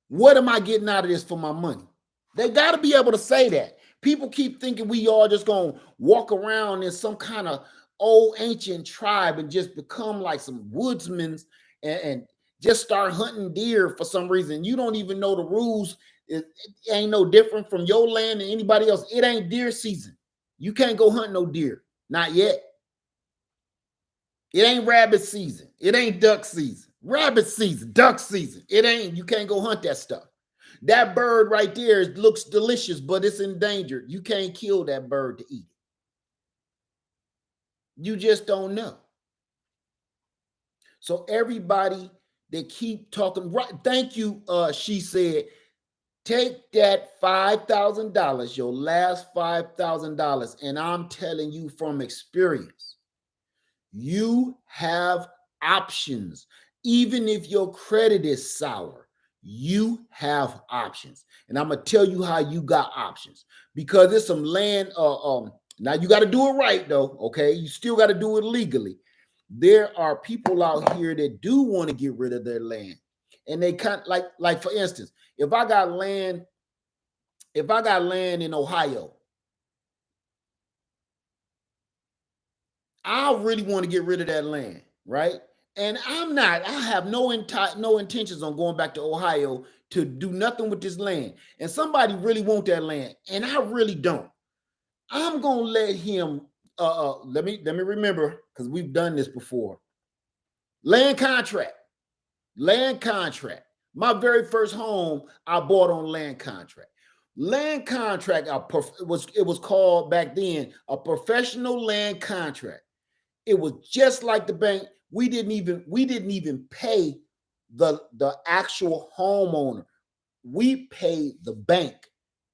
what am I getting out of this for my money? They got to be able to say that. People keep thinking we all just going to walk around in some kind of old ancient tribe and just become like some woodsmen and just start hunting deer for some reason. You don't even know the rules. It ain't no different from your land than anybody else. It ain't deer season. You can't go hunt no deer. Not yet. It ain't rabbit season. It ain't duck season. Rabbit season, duck season. It ain't. You can't go hunt that stuff. That bird right there looks delicious, but it's endangered. You can't kill that bird to eat it. You just don't know. So everybody that keep talking, right? Thank you, she said, take that $5,000, your last $5,000, and I'm telling you from experience, you have options. Even if your credit is sour, you have options. And I'm going to tell you how you got options, because there's some land. Now you got to do it right though. Okay. You still got to do it legally. There are people out here that do want to get rid of their land. And they kind of like for instance, if I got land in Ohio, I really want to get rid of that land, right? And I have no intentions on going back to Ohio to do nothing with this land. And somebody really want that land, and I really don't. I'm gonna let him. Let me remember, because we've done this before. Land contract. Land contract. My very first home I bought on land contract. Land contract. It was called back then a professional land contract. It was just like the bank. We didn't even pay the actual homeowner. We paid the bank.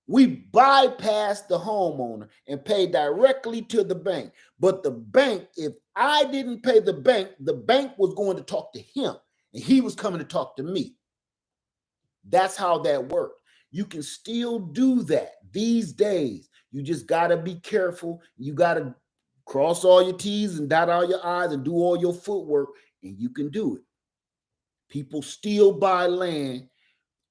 We bypassed the homeowner and paid directly to the bank. But the bank, if I didn't pay the bank was going to talk to him and he was coming to talk to me. That's how that worked. You can still do that these days. You just got to be careful. You got to cross all your T's and dot all your I's and do all your footwork, and you can do it. People still buy land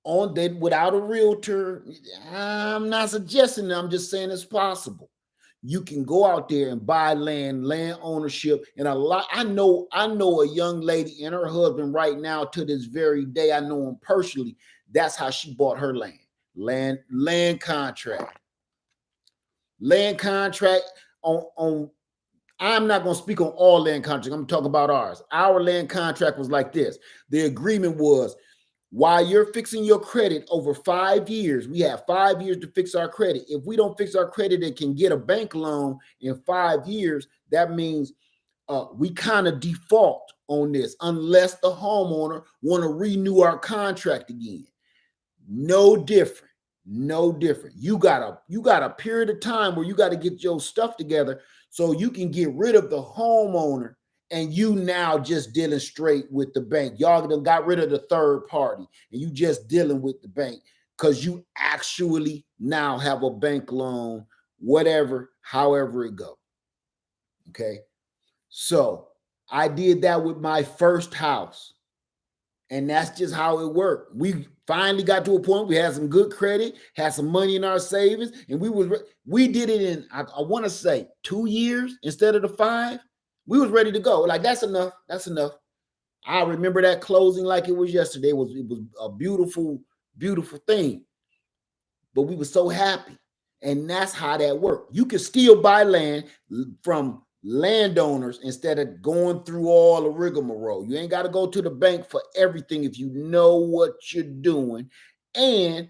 on that without a realtor. I'm not suggesting that. I'm just saying it's possible. You can go out there and buy land ownership, and a lot. I know a young lady and her husband right now to this very day. I know him personally. That's how she bought her land. Land contract. Land contract on. I'm not going to speak on all land contracts. I'm talking about ours. Our land contract was like this. The agreement was, while you're fixing your credit over 5 years, we have 5 years to fix our credit. If we don't fix our credit and can get a bank loan in 5 years, that means we kind of default on this unless the homeowner want to renew our contract again. No different. You got a period of time where you got to get your stuff together so you can get rid of the homeowner and you now just dealing straight with the bank. Y'all done got rid of the third party and you just dealing with the bank because you actually now have a bank loan, whatever, however it go. Okay. So I did that with my first house. And that's just how it worked. We finally got to a point we had some good credit, had some money in our savings, and we did it in I want to say 2 years instead of the 5. We was ready to go. Like, that's enough. That's enough. I remember that closing like it was yesterday. It was a beautiful, beautiful thing. But we were so happy. And that's how that worked. You can still buy land from landowners instead of going through all the rigmarole. You ain't got to go to the bank for everything if you know what you're doing, and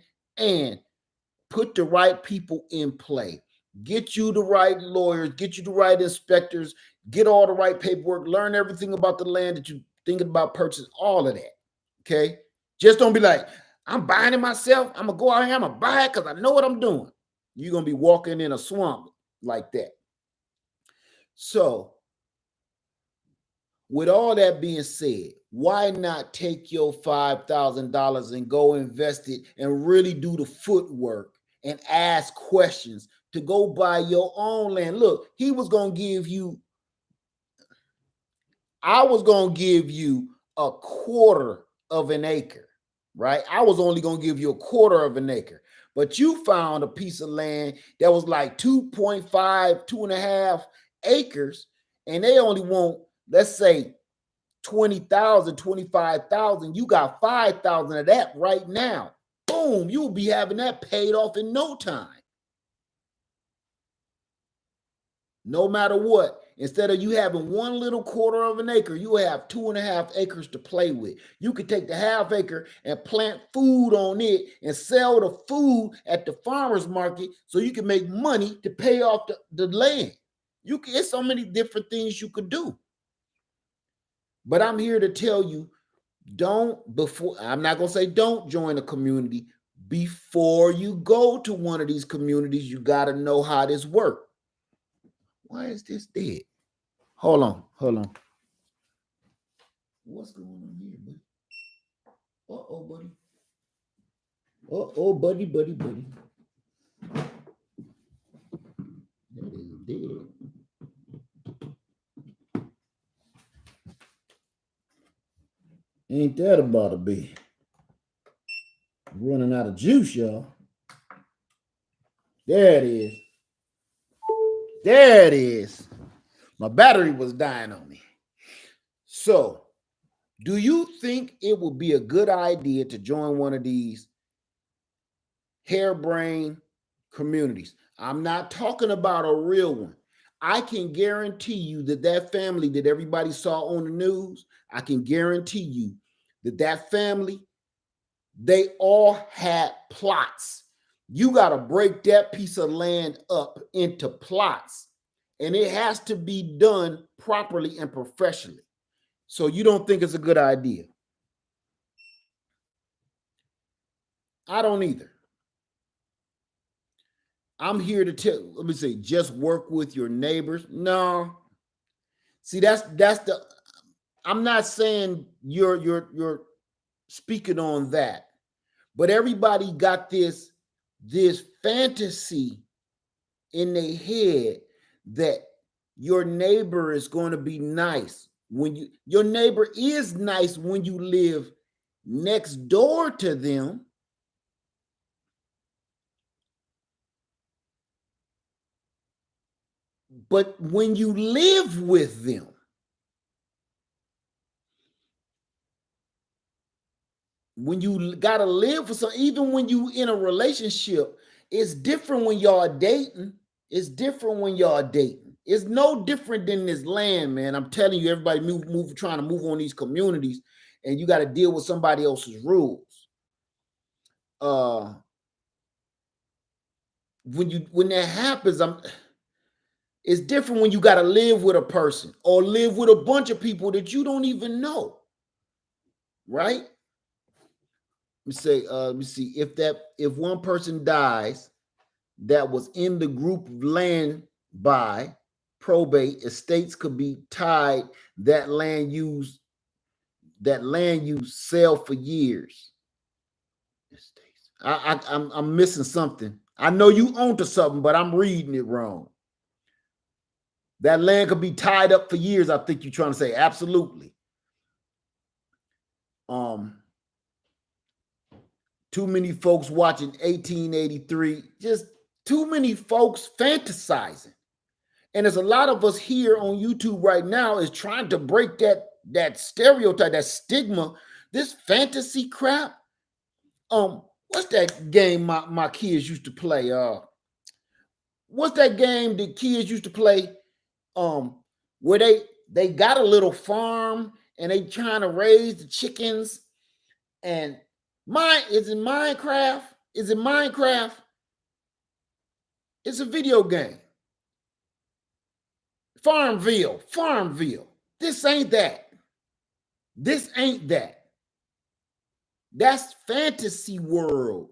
put the right people in play. Get you the right lawyers, get you the right inspectors, get all the right paperwork, learn everything about the land that you're thinking about purchasing, all of that. Okay? Just don't be like, I'm buying it myself. I'm going to go out here, I'm going to buy it because I know what I'm doing. You're going to be walking in a swamp like that. So, with all that being said, why not take your $5,000 and go invest it and really do the footwork and ask questions to go buy your own land? Look, I was going to give you a quarter of an acre, right? I was only going to give you a quarter of an acre, but you found a piece of land that was like 2.5, 2.5 acres, and they only want, let's say, 20,000, 25,000. You got 5,000 of that right now. Boom, you'll be having that paid off in no time. No matter what. Instead of you having one little quarter of an acre, you have 2.5 acres to play with. You could take the half acre and plant food on it and sell the food at the farmer's market so you can make money to pay off the land. It's so many different things you could do. But I'm here to tell you, I'm not going to say don't join a community. Before you go to one of these communities, you got to know how this works. Why is this dead? Hold on. What's going on here, buddy? Uh-oh, buddy. That is dead. Ain't that about to be? I'm running out of juice, y'all. There it is. My battery was dying on me. So, do you think it would be a good idea to join one of these harebrained communities? I'm not talking about a real one. I can guarantee you that that family that everybody saw on the news, I can guarantee you that that family, they all had plots. You got to break that piece of land up into plots, and it has to be done properly and professionally. So you don't think it's a good idea? I don't either. I'm here to tell, let me say, just work with your neighbors. No. See, that's the, I'm not saying you're speaking on that, but everybody got this fantasy in their head that your neighbor is going to be nice when your neighbor is nice when you live next door to them. But when you live with them, when you gotta live for some, even when you in a relationship, it's different when y'all dating. It's different when y'all dating. It's no different than this land, man. I'm telling you, everybody trying to move on these communities, and you got to deal with somebody else's rules. When that happens, it's different when you got to live with a person or live with a bunch of people that you don't even know, right? Let me see. If one person dies that was in the group of land by probate, estates could be tied that land use sell for years. Estates. I'm missing something. I know you own to something, but I'm reading it wrong. That land could be tied up for years. I think you're trying to say absolutely. Too many folks watching 1883. Just too many folks fantasizing. And there's a lot of us here on YouTube right now is trying to break that stereotype, that stigma, this fantasy crap. What's that game my kids used to play? What's that game that kids used to play? Where they got a little farm and they trying to raise the chickens. And is it Minecraft? Is it Minecraft? It's a video game. Farmville. This ain't that. That's fantasy world.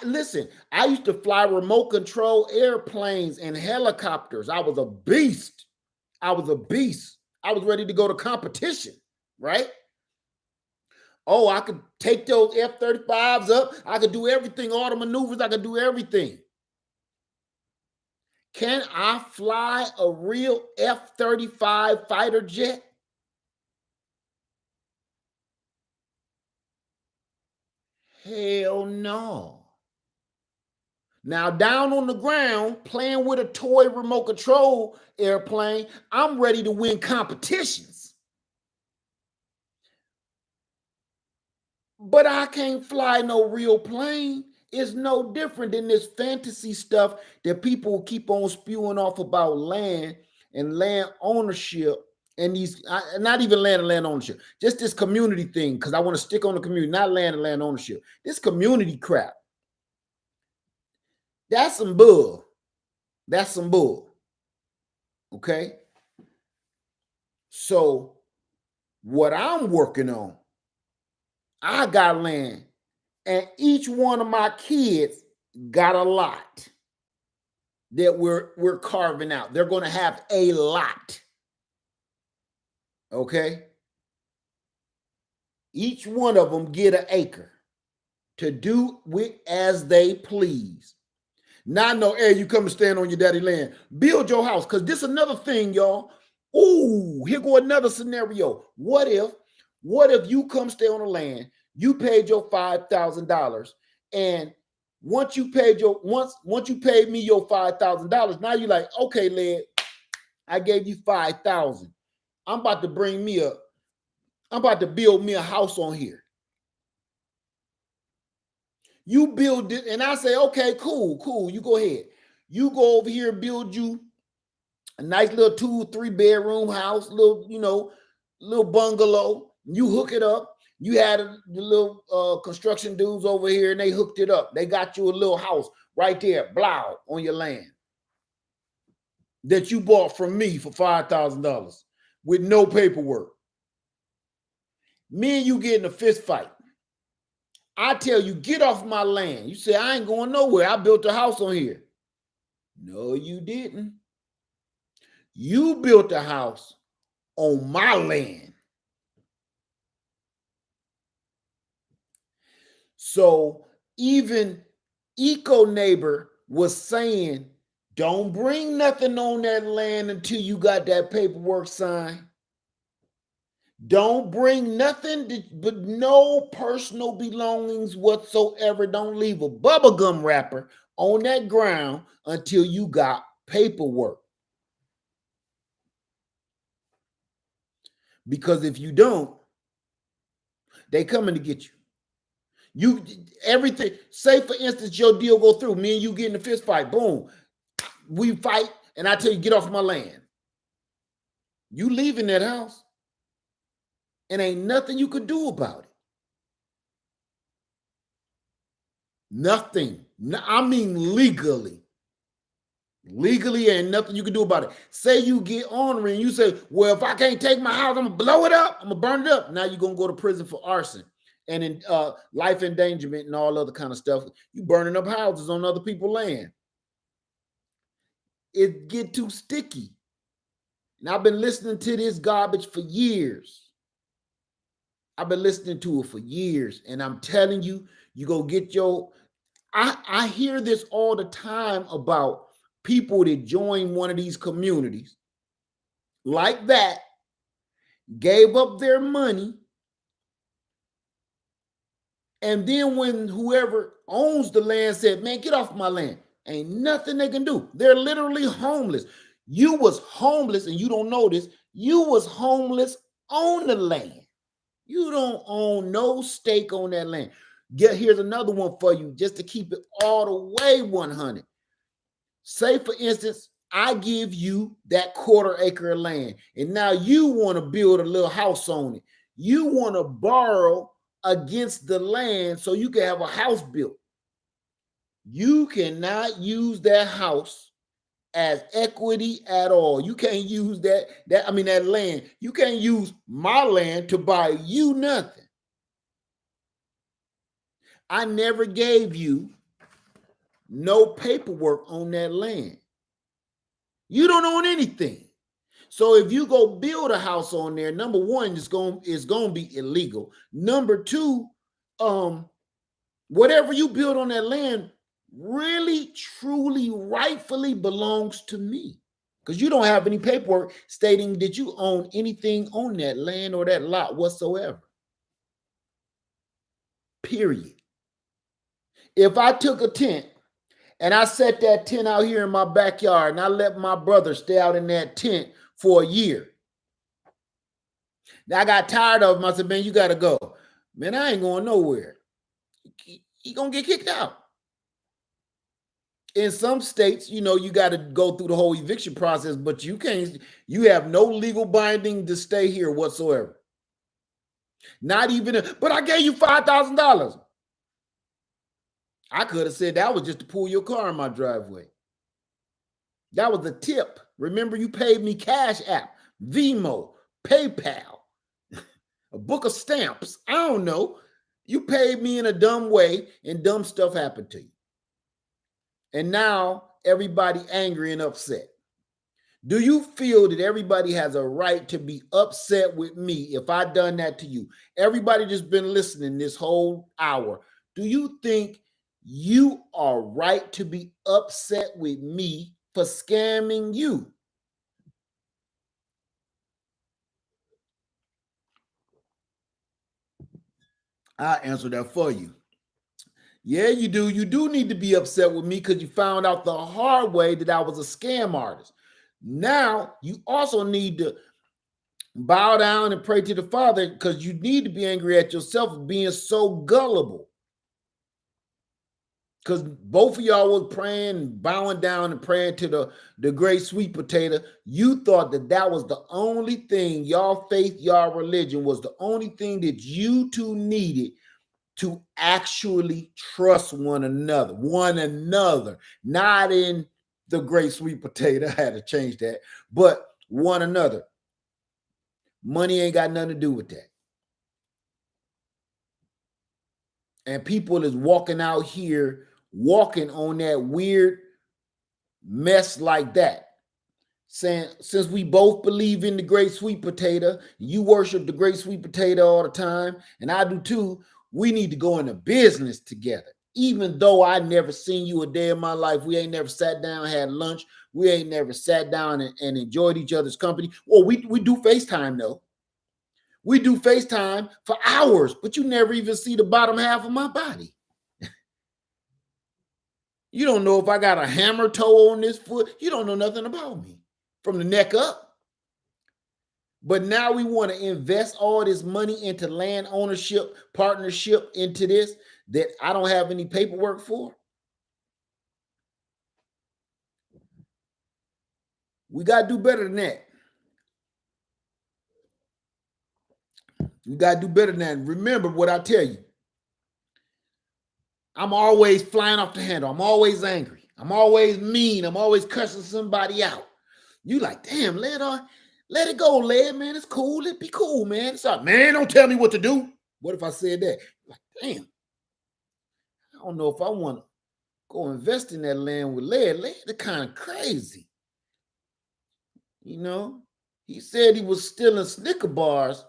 Listen, I used to fly remote control airplanes and helicopters. I was a beast. I was ready to go to competition, right? Oh, I could take those F-35s up. I could do everything, all the maneuvers. I could do everything. Can I fly a real F-35 fighter jet? Hell no. Now, down on the ground, playing with a toy remote control airplane, I'm ready to win competitions. But I can't fly no real plane. It's no different than this fantasy stuff that people keep on spewing off about land and land ownership and these, not even land and land ownership, just this community thing, because I want to stick on the community, not land and land ownership. This community crap. That's some bull. Okay? So what I'm working on, I got land, and each one of my kids got a lot that we're carving out. They're going to have a lot. Okay? Each one of them get an acre to do with as they please. Not no, hey, you come and stand on your daddy land. Build your house, because this is another thing, y'all. Ooh, here go another scenario. What if you come stay on the land, you paid your $5,000, and once you paid me your $5,000, now you're like, okay, lad, I gave you $5,000. I'm about to build me a house on here. You build it, and I say, okay, cool, you go ahead. You go over here and build you a nice little 2 or 3 bedroom house, little bungalow. You hook it up. You had the little construction dudes over here, and they hooked it up. They got you a little house right there, blow, on your land that you bought from me for $5,000 with no paperwork. Me and you get in a fist fight. I tell you, get off my land. You say, I ain't going nowhere. I built a house on here. No, you didn't. You built a house on my land. So even Eco Neighbor was saying, don't bring nothing on that land until you got that paperwork signed. Don't bring nothing but no personal belongings whatsoever. Don't leave a bubblegum wrapper on that ground until you got paperwork. Because if you don't, they coming to get you. Everything, say for instance, your deal go through, me and you get in a fist fight, boom. We fight, and I tell you, get off my land. You leaving that house, and ain't nothing you could do about it. Nothing. I mean legally. Legally, ain't nothing you can do about it. Say you get ornery and you say, well, if I can't take my house, I'm going to blow it up. I'm going to burn it up. Now you're going to go to prison for arson and in life endangerment and all other kind of stuff. You burning up houses on other people's land. It get too sticky. And I've been listening to this garbage for years. I've been listening to it for years. And I'm telling you, you go get your... I hear this all the time about people that join one of these communities like that, gave up their money, and then when whoever owns the land said, man, get off my land, ain't nothing they can do. They're literally homeless. You was homeless, and you don't know this. You was homeless on the land. You don't own no stake on that land. Here's another one for you, just to keep it all the way 100. Say, for instance, I give you that 1/4 acre of land, and now you want to build a little house on it. You want to borrow against the land so you can have a house built. You cannot use that house as equity at all. You can't use that land. You can't use my land to buy you nothing. I never gave you no paperwork on that land. You don't own anything. So if you go build a house on there, number one, it's going to be illegal. Number two, whatever you build on that land really, truly, rightfully belongs to me, because you don't have any paperwork stating that you own anything on that land or that lot whatsoever. Period. If I took a tent and I set that tent out here in my backyard and I let my brother stay out in that tent for a year, now I got tired of him. I said, man, you got to go. Man, I ain't going nowhere. He going to get kicked out. In some states, you got to go through the whole eviction process, but you have no legal binding to stay here whatsoever. Not even, but I gave you $5,000. I could have said that was just to pull your car in my driveway. That was a tip. Remember, you paid me Cash App, Venmo, PayPal, a book of stamps. I don't know. You paid me in a dumb way, and dumb stuff happened to you. And now everybody angry and upset. Do you feel that everybody has a right to be upset with me if I done that to you? Everybody just been listening this whole hour. Do you think you are right to be upset with me for scamming you? I'll answer that for you. Yeah, you do. You do need to be upset with me because you found out the hard way that I was a scam artist. Now, you also need to bow down and pray to the Father, because you need to be angry at yourself for being so gullible. because both of y'all was praying, bowing down and praying to the great sweet potato. You thought that was the only thing, y'all faith, y'all religion was the only thing that you two needed to actually trust one another, not in the great sweet potato. I had to change that, but one another. Money ain't got nothing to do with that. And people is walking out here, walking on that weird mess like that. Saying, since we both believe in the great sweet potato, you worship the great sweet potato all the time, and I do too, we need to go into business together. Even though I never seen you a day in my life, we ain't never sat down, had lunch, we ain't never sat down and enjoyed each other's company. Well, we do FaceTime though. We do FaceTime for hours, but you never even see the bottom half of my body. You don't know if I got a hammer toe on this foot. You don't know nothing about me from the neck up. But now we want to invest all this money into land ownership, partnership into this that I don't have any paperwork for. We got to do better than that. We got to do better than that. Remember what I tell you. I'm always flying off the handle. I'm always angry. I'm always mean. I'm always cussing somebody out. You like, damn, let it go, Led, man. It's cool. Let it be cool, man. It's all, man, don't tell me what to do. What if I said that? Like, damn. I don't know if I want to go invest in that land with Led. Led is kind of crazy. You know, he said he was stealing Snicker bars.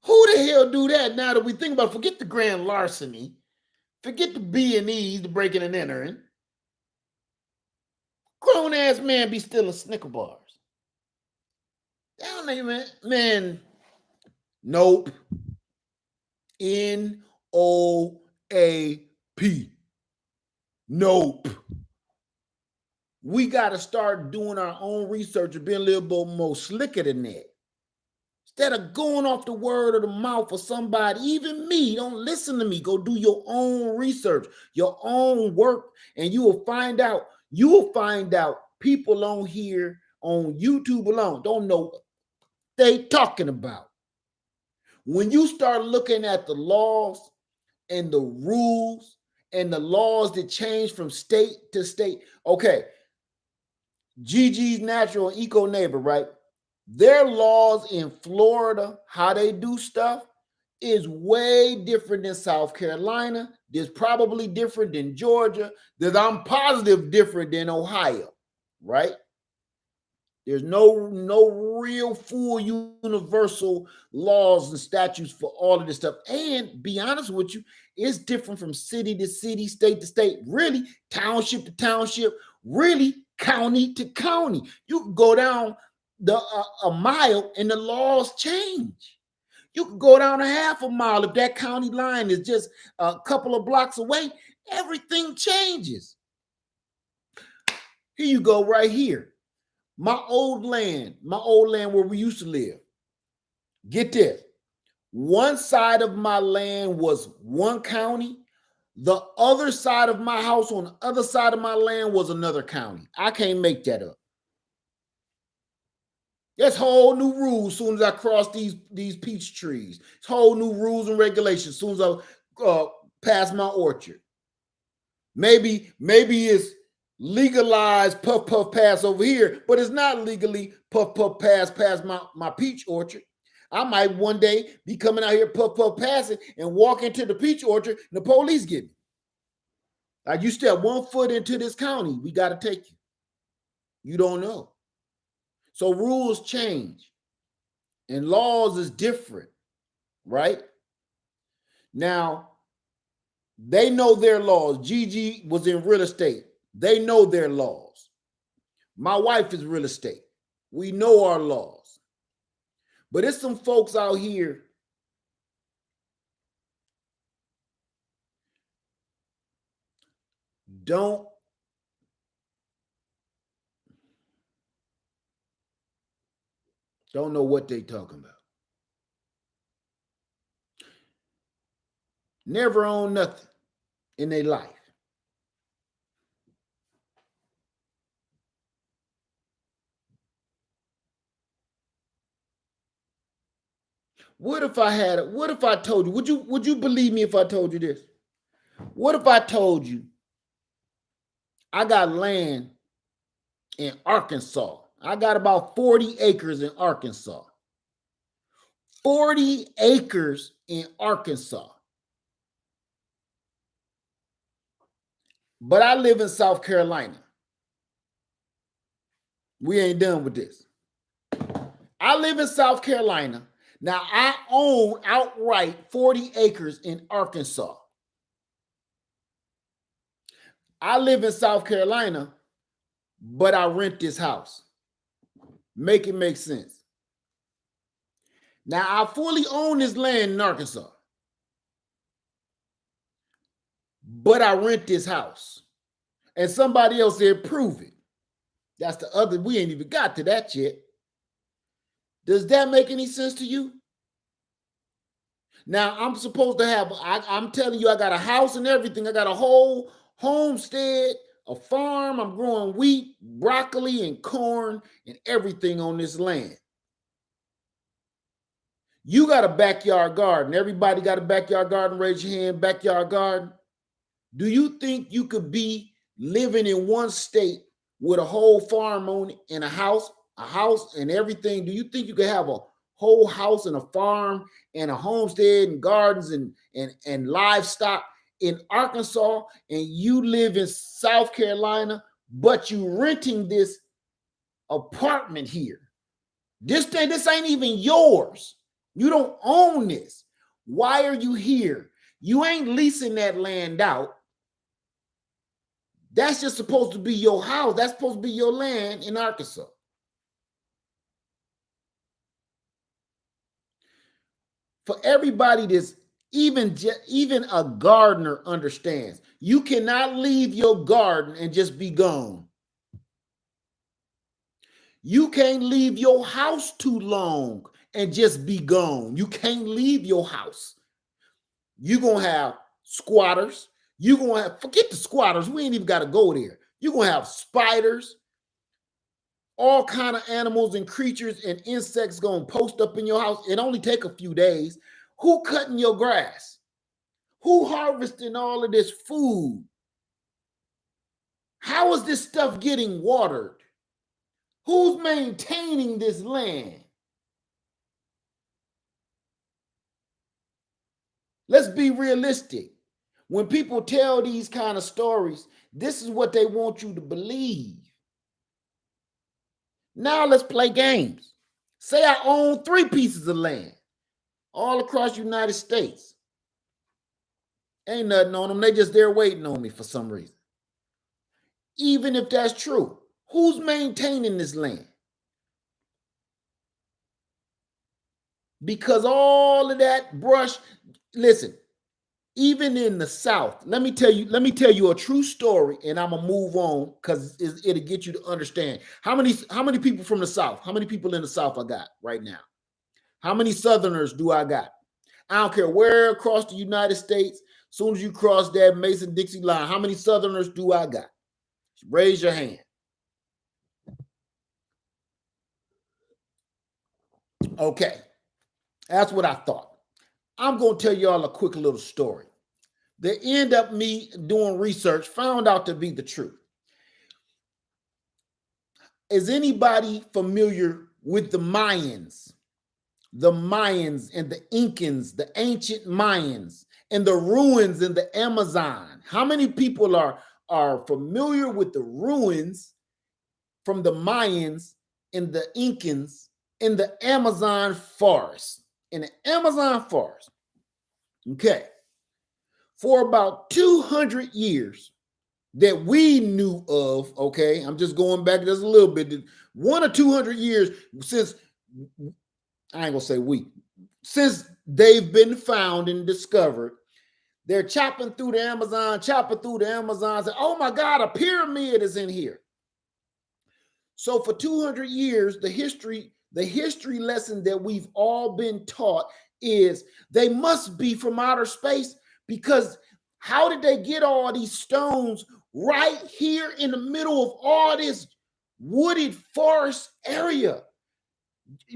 Who the hell do that now that we think about it? Forget the grand larceny. Forget the B&Es, the breaking and entering. Grown ass man be stealing Snicker bars. Down there, man. Nope. NOAP. Nope. We got to start doing our own research and being a little bit more slicker than that. Instead of going off the word of the mouth of somebody, even me, don't listen to me. Go do your own research, your own work, and you will find out people on here on YouTube alone don't know what they talking about. When you start looking at the laws and the rules and the laws that change from state to state, okay, Gigi's Natural and Eco Neighbor, right? Their laws in Florida, how they do stuff, is way different than South Carolina. There's probably different than Georgia. There's, I'm positive, different than Ohio, right? There's no real full universal laws and statutes for all of this stuff. And be honest with you, it's different from city to city, state to state, really township to township, really county to county. You can go down a mile and the laws change. You can go down a half a mile if that county line is just a couple of blocks away. Everything changes. Here you go right here. My old land where we used to live. Get this. One side of my land was one county. The other side of my house on the other side of my land was another county. I can't make that up. There's whole new rules as soon as I cross these peach trees. It's whole new rules and regulations as soon as I pass my orchard. Maybe it's legalized puff puff pass over here, but it's not legally puff puff pass past my peach orchard. I might one day be coming out here puff puff passing and walk into the peach orchard and the police get me. Like, you step 1 foot into this county, we got to take you. You don't know. So rules change and laws is different, right? Now, they know their laws. Gigi was in real estate. They know their laws. My wife is real estate. We know our laws. But it's some folks out here don't know what they talking about. Never own nothing in their life. What if I told you, would you believe me if I told you this? What if I told you I got land in Arkansas? I got about 40 acres in Arkansas. 40 acres in Arkansas. But I live in South Carolina. We ain't done with this. I live in South Carolina. Now I own outright 40 acres in Arkansas. I live in South Carolina, but I rent this house. Make it make sense. Now I fully own this land in Arkansas, but I rent this house. And somebody else said, prove it. That's the other, we ain't even got to that yet. Does that make any sense to you? Now I'm supposed to have, I'm telling you, I got a house and everything. I got a whole homestead, a farm. I'm growing wheat, broccoli, and corn and everything on this land. You got a backyard garden. Everybody got a backyard garden. Raise your hand, backyard garden. Do you think you could be living in one state with a whole farm on it and a house and everything? Do you think you could have a whole house and a farm and a homestead and gardens and livestock in Arkansas, and you live in South Carolina, but you renting this apartment here? This ain't even yours. You don't own this. Why are you here? You ain't leasing that land out. That's just supposed to be your house. That's supposed to be your land in Arkansas. For everybody that's even a gardener understands, you cannot leave your garden and just be gone. You can't leave your house too long and just be gone. You can't leave your house. You're going to have squatters. You're going to have, forget the squatters. We ain't even got to go there. You're going to have spiders, all kind of animals and creatures and insects going to post up in your house. It only take a few days. Who cutting your grass? Who harvesting all of this food? How is this stuff getting watered? Who's maintaining this land? Let's be realistic. When people tell these kind of stories, this is what they want you to believe. Now let's play games. Say I own 3 pieces of land all across the United States. Ain't nothing on them. They just there waiting on me for some reason. Even if that's true, who's maintaining this land? Because all of that brush, listen, even in the South, let me tell you a true story, and I'm gonna move on because it'll get you to understand. How many people from the South? How many people in the South I got right now? How many Southerners do I got? I don't care where across the United States. As soon as you cross that Mason-Dixie line, how many Southerners do I got? Raise your hand. Okay, that's what I thought. I'm going to tell y'all a quick little story. The end up me doing research found out to be the truth. Is anybody familiar with the Mayans? The Mayans and the Incans, the ancient Mayans, and the ruins in the Amazon. How many people are familiar with the ruins from the Mayans and the Incans in the Amazon forest? In the Amazon forest. Okay. For about 200 years that we knew of, okay, I'm just going back just a little bit, 1 or 200 years since, I ain't gonna say since they've been found and discovered, they're chopping through the Amazon, say, oh my God, a pyramid is in here. So for 200 years, the history lesson that we've all been taught is they must be from outer space, because how did they get all these stones right here in the middle of all this wooded forest area?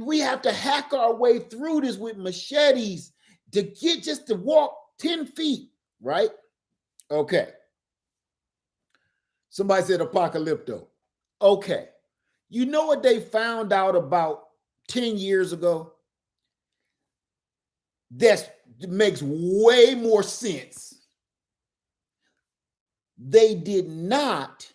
We have to hack our way through this with machetes to get just to walk 10 feet, right? Okay. Somebody said apocalypto. Okay. You know what they found out about 10 years ago? That makes way more sense. They did not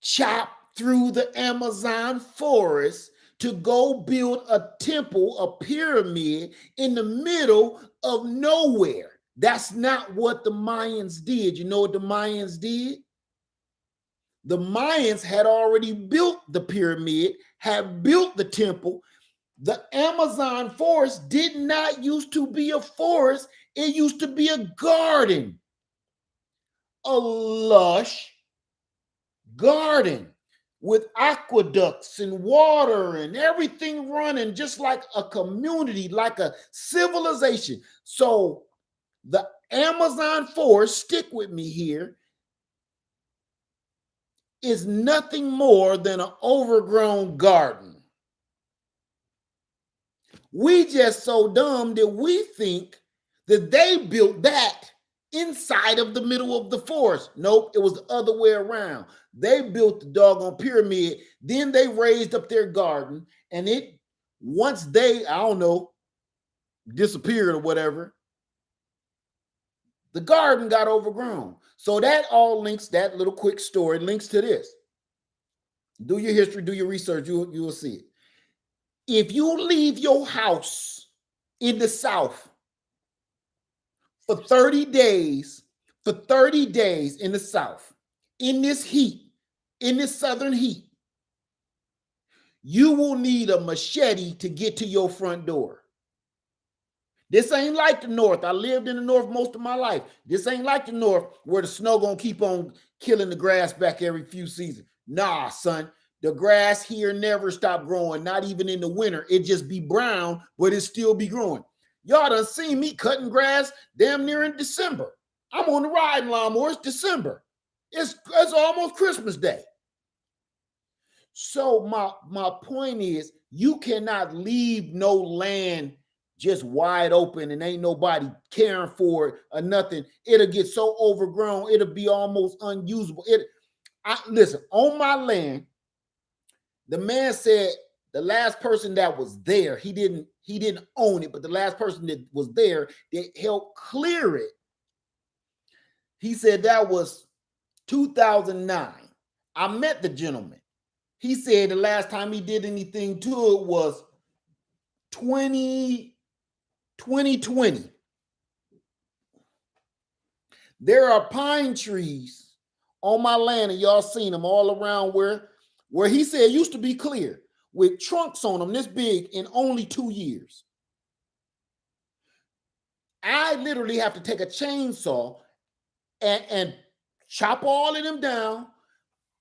chop through the Amazon forest to go build a temple, a pyramid in the middle of nowhere. That's not what the Mayans did. You know what the Mayans did? The Mayans had already built the pyramid, had built the temple. The Amazon forest did not used to be a forest. It used to be a garden, a lush garden with aqueducts and water and everything running just like a community, like a civilization. So the Amazon forest, stick with me here, is nothing more than an overgrown garden. We just so dumb that we think that they built that inside of the middle of the forest. Nope, it was the other way around. They built the doggone pyramid, then they raised up their garden, and it, once they, I don't know, disappeared or whatever, the garden got overgrown. So that all links, that little quick story links to this. Do your history, do your research, you will see it. If you leave your house in the South for 30 days in the South, in this heat, in this southern heat, you will need a machete to get to your front door. This ain't like the North. I lived in the North most of my life. This ain't like the North where the snow gonna keep on killing the grass back every few seasons. Nah, son. The grass here never stop growing, not even in the winter. It just be brown, but it still be growing. Y'all done seen me cutting grass damn near in December. I'm on the riding lawnmower. It's December. It's almost Christmas Day. So my point is, you cannot leave no land just wide open and ain't nobody caring for it or nothing. It'll get so overgrown, it'll be almost unusable. Listen, on my land, the man said the last person that was there, he didn't own it, but the last person that was there that helped clear it, he said that was 2009. I met the gentleman. He said the last time he did anything to it was 2020. There are pine trees on my land, and y'all seen them all around where he said used to be clear, with trunks on them this big in only 2 years. I literally have to take a chainsaw and chop all of them down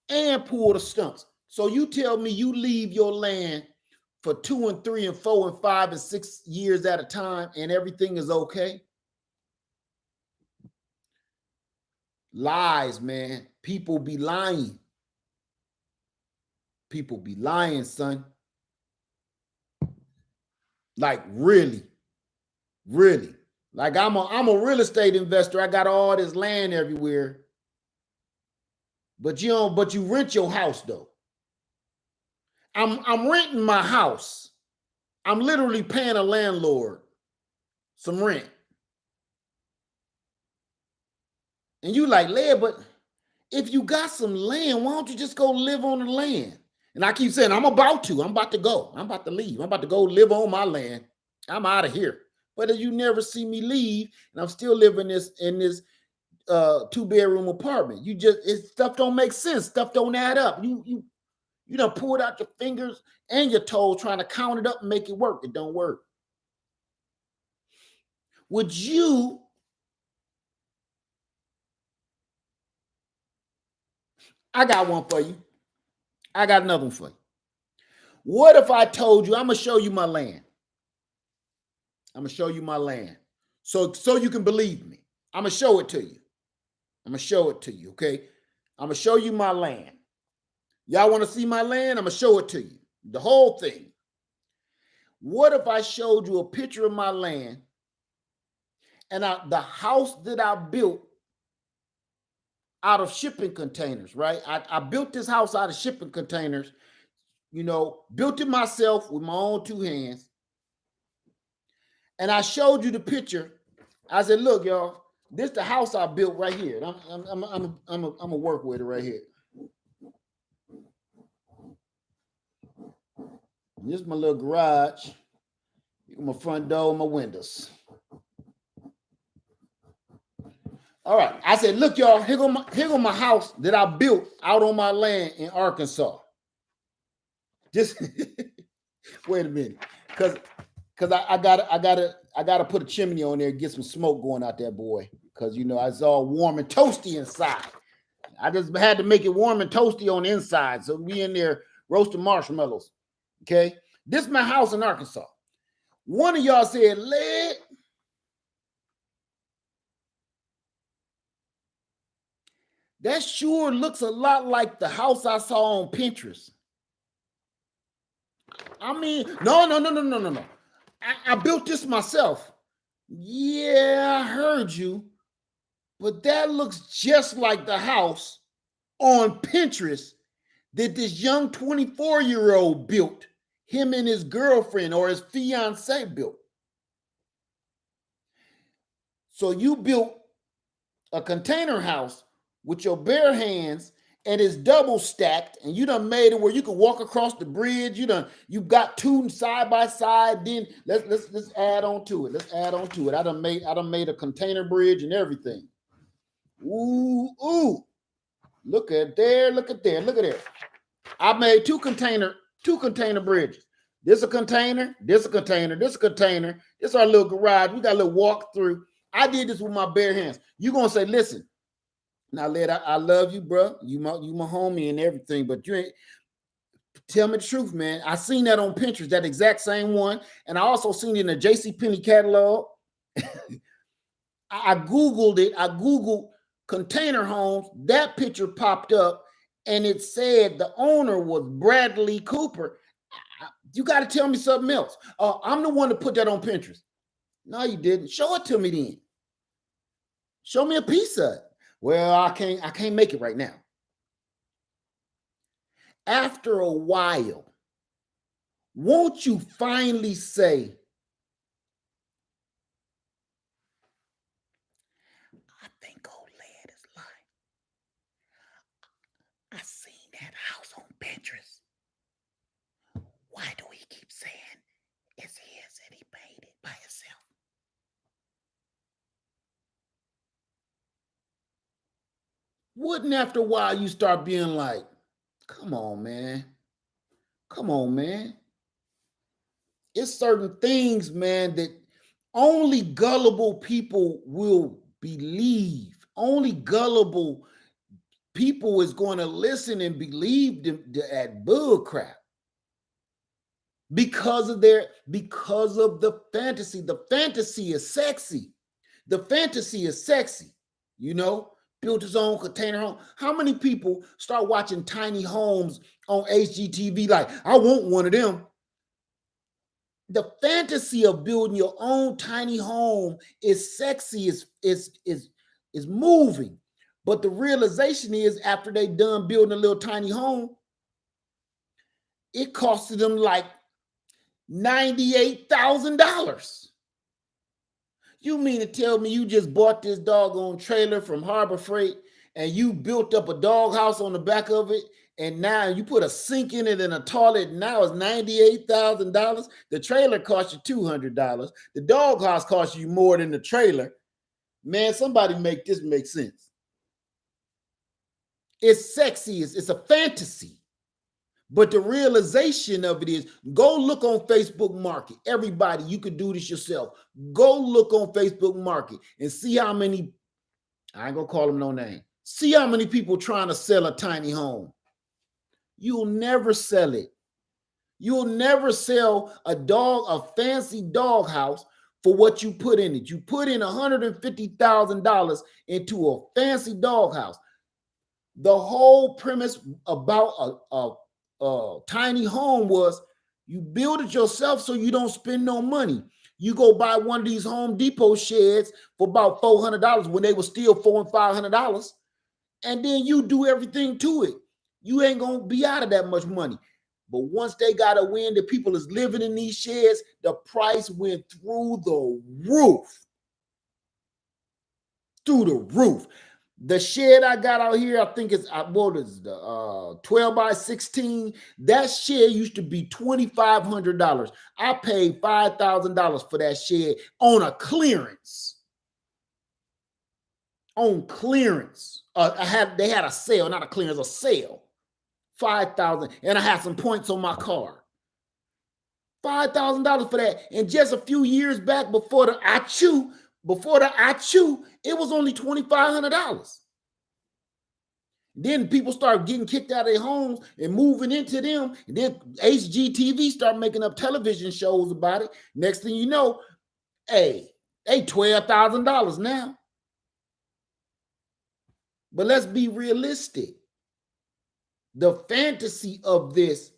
and pull the stumps. So you tell me you leave your land for 2 and 3 and 4 and 5 and 6 years at a time and everything is okay? Lies, man. People be lying. People be lying, son. Like really. Like I'm a real estate investor. I got all this land everywhere. But you rent your house though. I'm renting my house. I'm literally paying a landlord some rent. And you like, Led, but if you got some land, why don't you just go live on the land? And I keep saying, I'm about to go. I'm about to leave. I'm about to go live on my land. I'm out of here. But you never see me leave, and I'm still living in this 2-bedroom apartment. Stuff don't make sense. Stuff don't add up. You done pulled out your fingers and your toes trying to count it up and make it work. It don't work. Would you I got one for you. I got another one for you. What if I told you I'm gonna show you my land? I'm gonna show you my land. So you can believe me. I'm gonna show it to you. Okay? I'm gonna show you my land. Y'all want to see my land? I'm gonna show it to you. The whole thing. What if I showed you a picture of my land and the house that I built out of shipping containers, right? I built this house out of shipping containers, built it myself with my own two hands. And I showed you the picture. I said, look, y'all, this the house I built right here. I'm gonna work with it right here. This is my little garage. My front door, my windows. All right. I said, look, y'all, here go my house that I built out on my land in Arkansas. Just wait a minute. Cause I gotta put a chimney on there and get some smoke going out there, boy. Cause it's all warm and toasty inside. I just had to make it warm and toasty on the inside. So we in there roasting marshmallows. Okay. This is my house in Arkansas. One of y'all said, "Led, that sure looks a lot like the house I saw on Pinterest." I mean, no. I built this myself. Yeah, I heard you. But that looks just like the house on Pinterest that this young 24-year-old built. Him and his girlfriend or his fiance built. So you built a container house with your bare hands and it's double stacked, and you done made it where you can walk across the bridge. You got two side by side. Then let's add on to it. Let's add on to it. I done made a container bridge and everything. Ooh. Look at there. I made two container bridges. This a container, this a container, this a container. This our little garage. We got a little walk through. I did this with my bare hands. You're gonna say, listen, now, Led, I love you, bro. You my homie and everything, but you ain't. Tell me the truth, man. I seen that on Pinterest, that exact same one, and I also seen it in the JCPenney catalog. I Googled it. I Googled container homes. That picture popped up, and it said the owner was Bradley Cooper. You got to tell me something else. I'm the one to put that on Pinterest. No, you didn't. Show it to me then. Show me a piece of it. Well, I can't make it right now. After a while, won't you finally say, I think old Led is lying. I seen that house on Pinterest. Why do he keep saying it's his and he paid it by himself? Wouldn't after a while you start being like, come on, man. It's certain things, man, that only gullible people will believe. Only gullible people is going to listen and believe that bull crap. Because of the fantasy. The fantasy is sexy. Built his own container home. How many people start watching tiny homes on HGTV like, I want one of them? The fantasy of building your own tiny home is sexy, is moving. But the realization is, after they done building a little tiny home, it costed them like $98,000. You mean to tell me you just bought this doggone trailer from Harbor Freight and you built up a doghouse on the back of it, and now you put a sink in it and a toilet, and now it's $98,000? The trailer cost you $200. The doghouse cost you more than the trailer. Man, somebody make this make sense. It's sexy. It's a fantasy. But the realization of it is, go look on Facebook Market. Everybody, you could do this yourself. Go look on Facebook Market and see how many, I ain't gonna call them no name. See how many people trying to sell a tiny home. You'll never sell it. You'll never sell a fancy dog house for what you put in it. You put in $150,000 into a fancy dog house. The whole premise about a tiny home was You build it yourself so you don't spend no money. You go buy one of these Home Depot sheds for about $400 when they were still $400 and $500, and then you do everything to it. You ain't gonna be out of that much money. But once they got a win that people is living in these sheds, the price went through the roof. Through the roof. The shed I got out here, I think it's what is the 12 by 16. That shed used to be $2,500. I paid $5,000 for that shed on a clearance. On clearance. They had a sale, not a clearance, a sale. $5,000, and I had some points on my card. $5,000 for that. And just a few years back before the ICHU, it was only $2,500. Then people start getting kicked out of their homes and moving into them. And then HGTV start making up television shows about it. Next thing you know, hey, they $12,000 now. But let's be realistic. The fantasy of this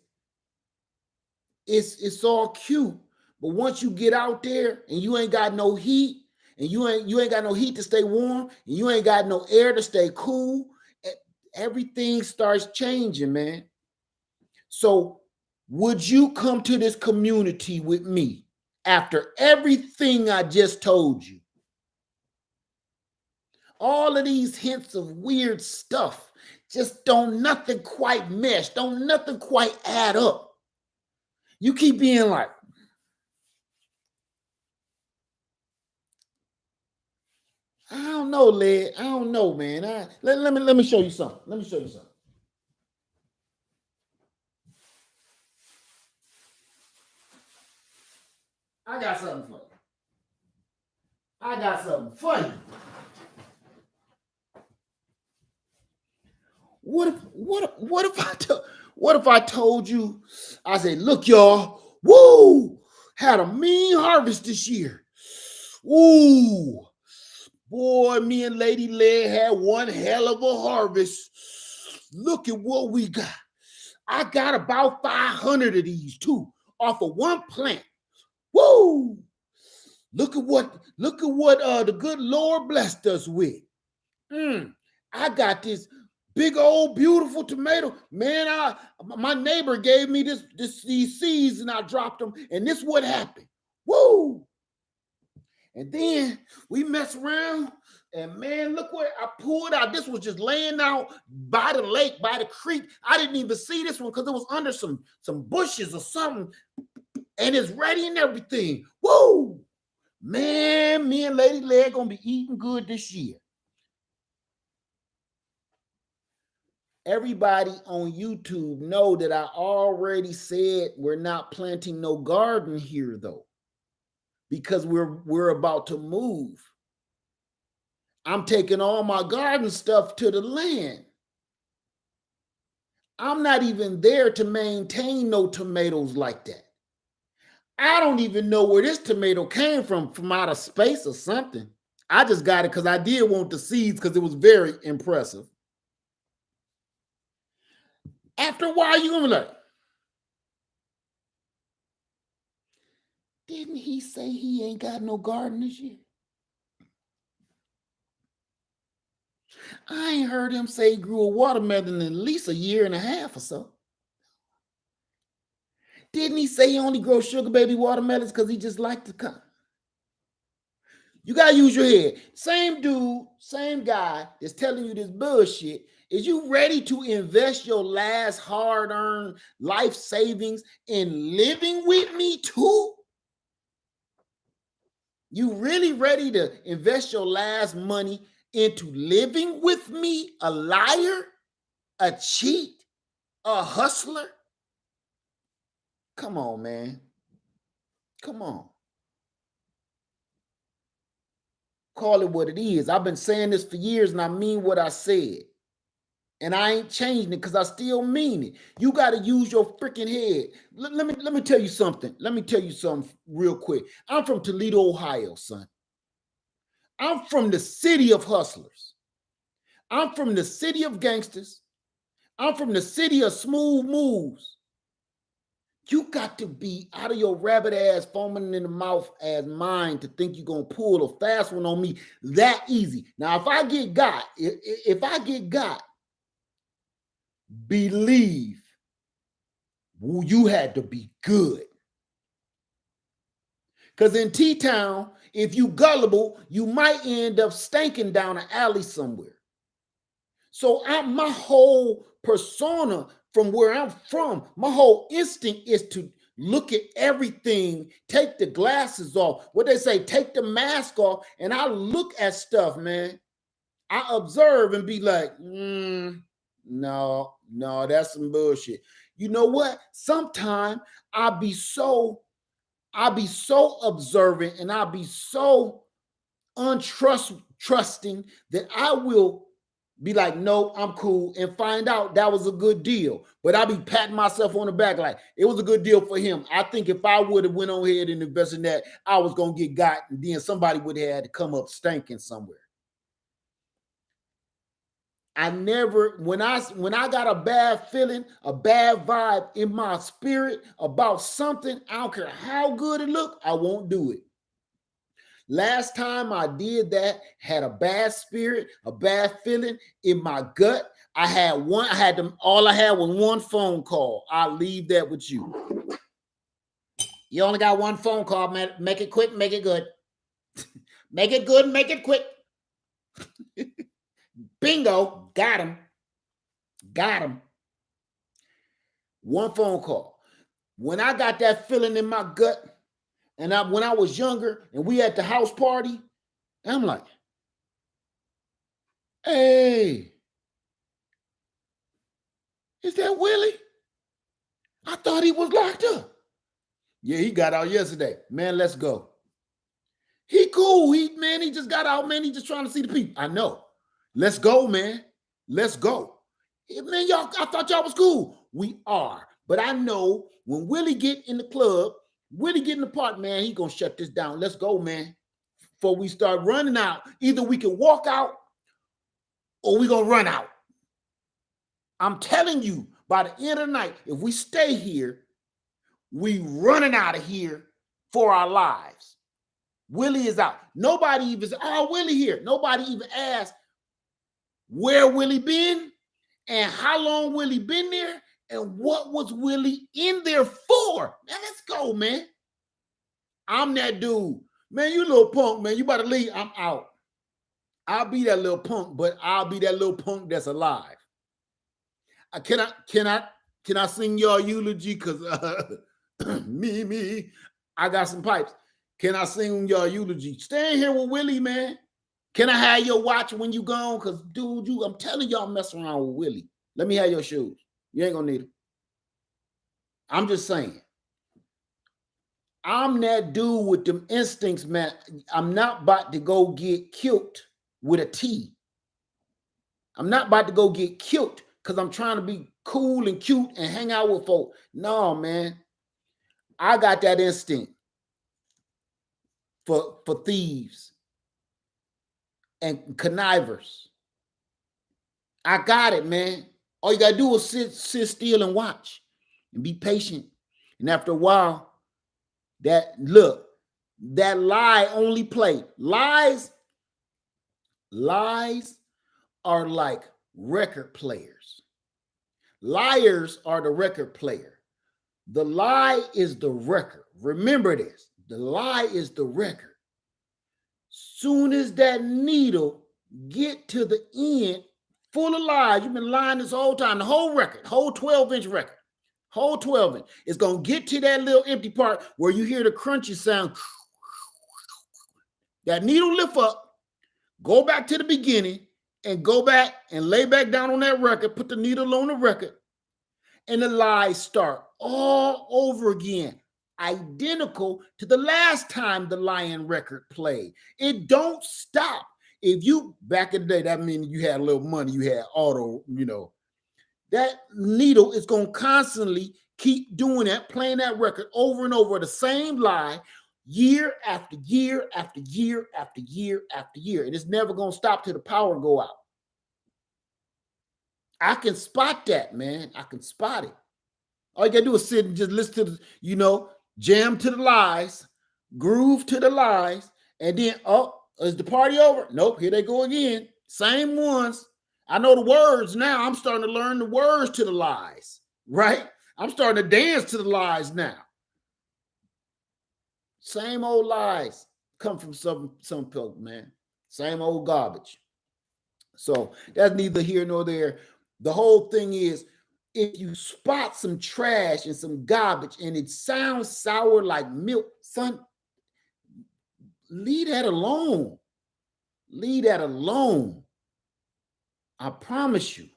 it's all cute. But once you get out there and you ain't got no heat, and you ain't got no heat to stay warm, and you ain't got no air to stay cool, everything starts changing, man. So would you come to this community with me after everything I just told you? All of these hints of weird stuff just don't nothing quite mesh, don't nothing quite add up. You keep being like, I don't know, Led. I don't know, man. Let me show you something. Let me show you something. I got something for you. I got something for you. What if I told you? I said, look, y'all, woo, had a mean harvest this year. Woo, boy, me and Lady Led had one hell of a harvest. Look at what we got. I got about 500 of these too, off of one plant. Woo! Look at what the good Lord blessed us with. I got this big old beautiful tomato. Man, my neighbor gave me these seeds and I dropped them, and this what happened. Woo! And then we mess around, and man, look where I pulled out. This was just laying out by the lake, by the creek. I didn't even see this one because it was under some bushes or something, and it's ready and everything. Woo! Man, me and Lady Led gonna be eating good this year. Everybody on YouTube know that I already said we're not planting no garden here though, because we're about to move. I'm taking all my garden stuff to the land. I'm not even there to maintain no tomatoes like that. I don't even know where this tomato came from outer space or something. I just got it because I did want the seeds because it was very impressive. After a while, you're going to be like, didn't he say he ain't got no garden this year? I ain't heard him say he grew a watermelon in at least a year and a half or so. Didn't he say he only grows sugar baby watermelons because he just liked to come? You got to use your head. Same dude, same guy that's telling you this bullshit. Is you ready to invest your last hard-earned life savings in living with me too? You really ready to invest your last money into living with me? A liar? A cheat? A hustler? Come on, man. Come on. Call it what it is. I've been saying this for years and I mean what I said. And I ain't changing it because I still mean it. You got to use your freaking head. Let me tell you something. Let me tell you something real quick. I'm from Toledo, Ohio, son. I'm from the city of hustlers. I'm from the city of gangsters. I'm from the city of smooth moves. You got to be out of your rabbit ass foaming in the mouth as mind to think you're gonna pull a fast one on me that easy. Now, if I get got, believe you had to be good. Because in T-Town, if you gullible, you might end up stinking down an alley somewhere. So my whole persona from where I'm from, my whole instinct is to look at everything, take the glasses off. What they say, take the mask off, and I look at stuff, man. I observe and be like, no, that's some bullshit. You know what? Sometimes I'll be so observant and I'll be so trusting that I will be like, no, I'm cool, and find out that was a good deal. But I'll be patting myself on the back like it was a good deal for him. I think if I would have went on ahead and invested in that, I was gonna get got, and then somebody would have had to come up stinking somewhere. I never, when I got a bad feeling, a bad vibe in my spirit about something, I don't care how good it look, I won't do it. Last time I did that, had a bad spirit, a bad feeling in my gut. All I had was one phone call. I'll leave that with you. You only got one phone call, man. Make it quick, make it good. Make it good, make it quick. Bingo, got him. Got him. One phone call. When I got that feeling in my gut, and when I was younger and we at the house party, I'm like, hey, is that Willie? I thought he was locked up. Yeah, he got out yesterday. Man, let's go. He cool. He just got out, man. He just trying to see the people. I know. Let's go, man. Let's go. Man, y'all, I thought y'all was cool. We are. But I know when Willie get in the club, Willie get in the park, man, he gonna shut this down. Let's go, man. Before we start running out, either we can walk out or we gonna run out. I'm telling you, by the end of the night, if we stay here, we running out of here for our lives. Willie is out. Nobody even said, oh, Willie here. Nobody even asked where Willie been and how long Willie been there and what was Willie in there for. Now let's go, man. I'm that dude. Man, you little punk, man. You better leave. I'm out. I'll be that little punk, but I'll be that little punk that's alive. Can I sing y'all eulogy? Because I got some pipes. Can I sing y'all eulogy? Stay in here with Willie, man. Can I have your watch when you gone? Because, dude, I'm telling y'all, mess around with Willie. Let me have your shoes. You ain't going to need them. I'm just saying. I'm that dude with them instincts, man. I'm not about to go get killed with a T. I'm not about to go get killed because I'm trying to be cool and cute and hang out with folk. No, man. I got that instinct for thieves and connivers. I got it, man. All you got to do is sit still and watch and be patient. And after a while, that lie only play. Lies are like record players. Liars are the record player. The lie is the record. Remember this. The lie is the record. Soon as that needle get to the end, full of lies, you've been lying this whole time, the whole record, whole 12-inch record, whole 12-inch. It's going to get to that little empty part where you hear the crunchy sound. That needle lift up, go back to the beginning, and go back and lay back down on that record, put the needle on the record, and the lies start all over again, identical to the last time the lying record played. It don't stop. If you, back in the day, that means you had a little money, you had auto, that needle is going to constantly keep doing that, playing that record over and over, the same lie, year after year after year after year after year. And it's never going to stop till the power go out. I can spot that, man. I can spot it. All you gotta do is sit and just listen to the, jam to the lies, groove to the lies, and then, oh, is the party over? Nope, here they go again. Same ones. I know the words now. I'm starting to learn the words to the lies, right? I'm starting to dance to the lies now. Same old lies come from some people, man. Same old garbage. So that's neither here nor there. The whole thing is, if you spot some trash and some garbage and it sounds sour like milk, son, leave that alone. Leave that alone. I promise you.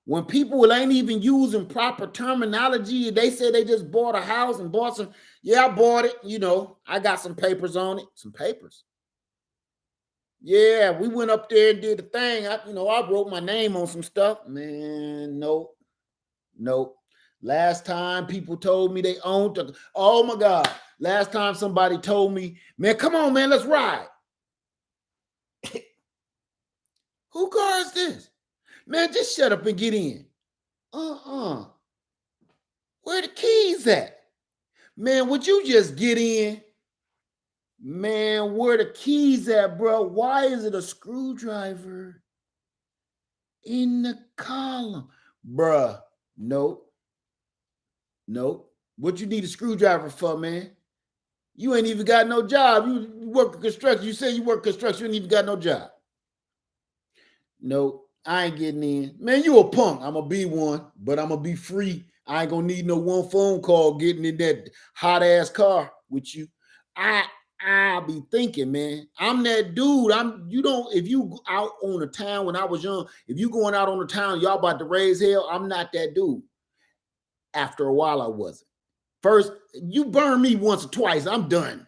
When people ain't even using proper terminology, they say they just bought a house and bought some. Yeah, I bought it. I got some papers on it. Some papers. Yeah, we went up there and did the thing. I wrote my name on some stuff. Man, nope. Last time people told me they owned a, oh my God. Last time somebody told me, man, come on, man, let's ride. Who car is this? Man, just shut up and get in. Where the keys at? Man, would you just get in? Man, where the keys at, bro? Why is it a screwdriver in the column? Bruh, nope. What you need a screwdriver for, man? You ain't even got no job. You work construction. You say you work construction. You ain't even got no job. Nope, I ain't getting in. Man, you a punk. I'm going to be one, but I'm going to be free. I ain't going to need no one phone call getting in that hot-ass car with you. I be thinking, man, I'm that dude. If you out on the town when I was young, if you going out on the town, y'all about to raise hell, I'm not that dude. After a while, I wasn't. First, you burn me once or twice, I'm done.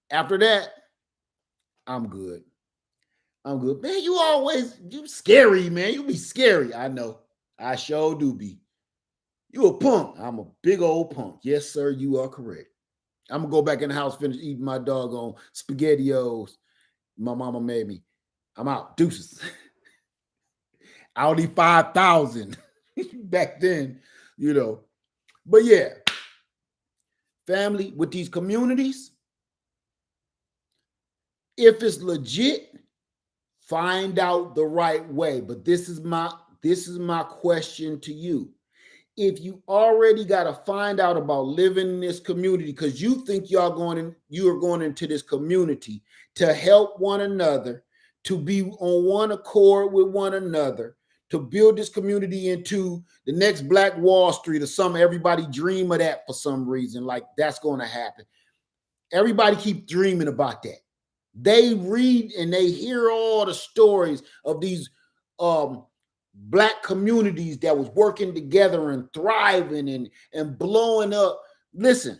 After that, I'm good. Man, you scary, man. You be scary. I know. I sure do be. You a punk. I'm a big old punk. Yes, sir, you are correct. I'm going to go back in the house, finish eating my doggone SpaghettiOs my mama made me. I'm out. Deuces. Audi 5000 back then, But yeah, family, with these communities, if it's legit, find out the right way. But this is my question to you. If you already got to find out about living in this community because you think you are going into this community to help one another, to be on one accord with one another, to build this community into the next Black Wall Street or something. Everybody dream of that for some reason, like that's going to happen. Everybody keep dreaming about that. They read and they hear all the stories of these Black communities that was working together and thriving and blowing up. Listen,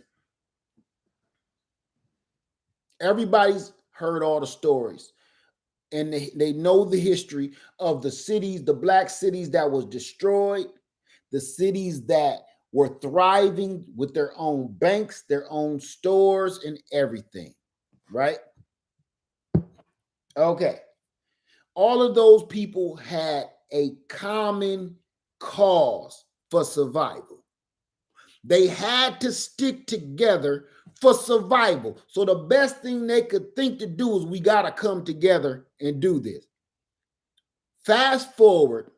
everybody's heard all the stories and they know the history of the cities, the Black cities that was destroyed, the cities that were thriving with their own banks, their own stores and everything, right? Okay. All of those people had a common cause for survival. They had to stick together for survival. So the best thing they could think to do is we got to come together and do this. Fast forward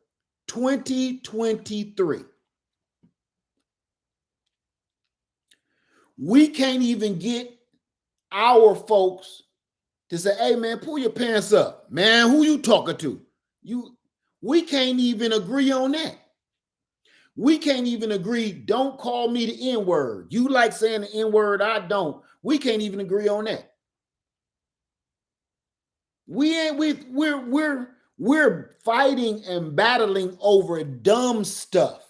2023. We can't even get our folks to say, hey, man, pull your pants up. Man, who you talking to? We can't even agree on that. We can't even agree, don't call me the N-word. You like saying the N-word, I don't. We can't even agree on that. We're fighting and battling over dumb stuff.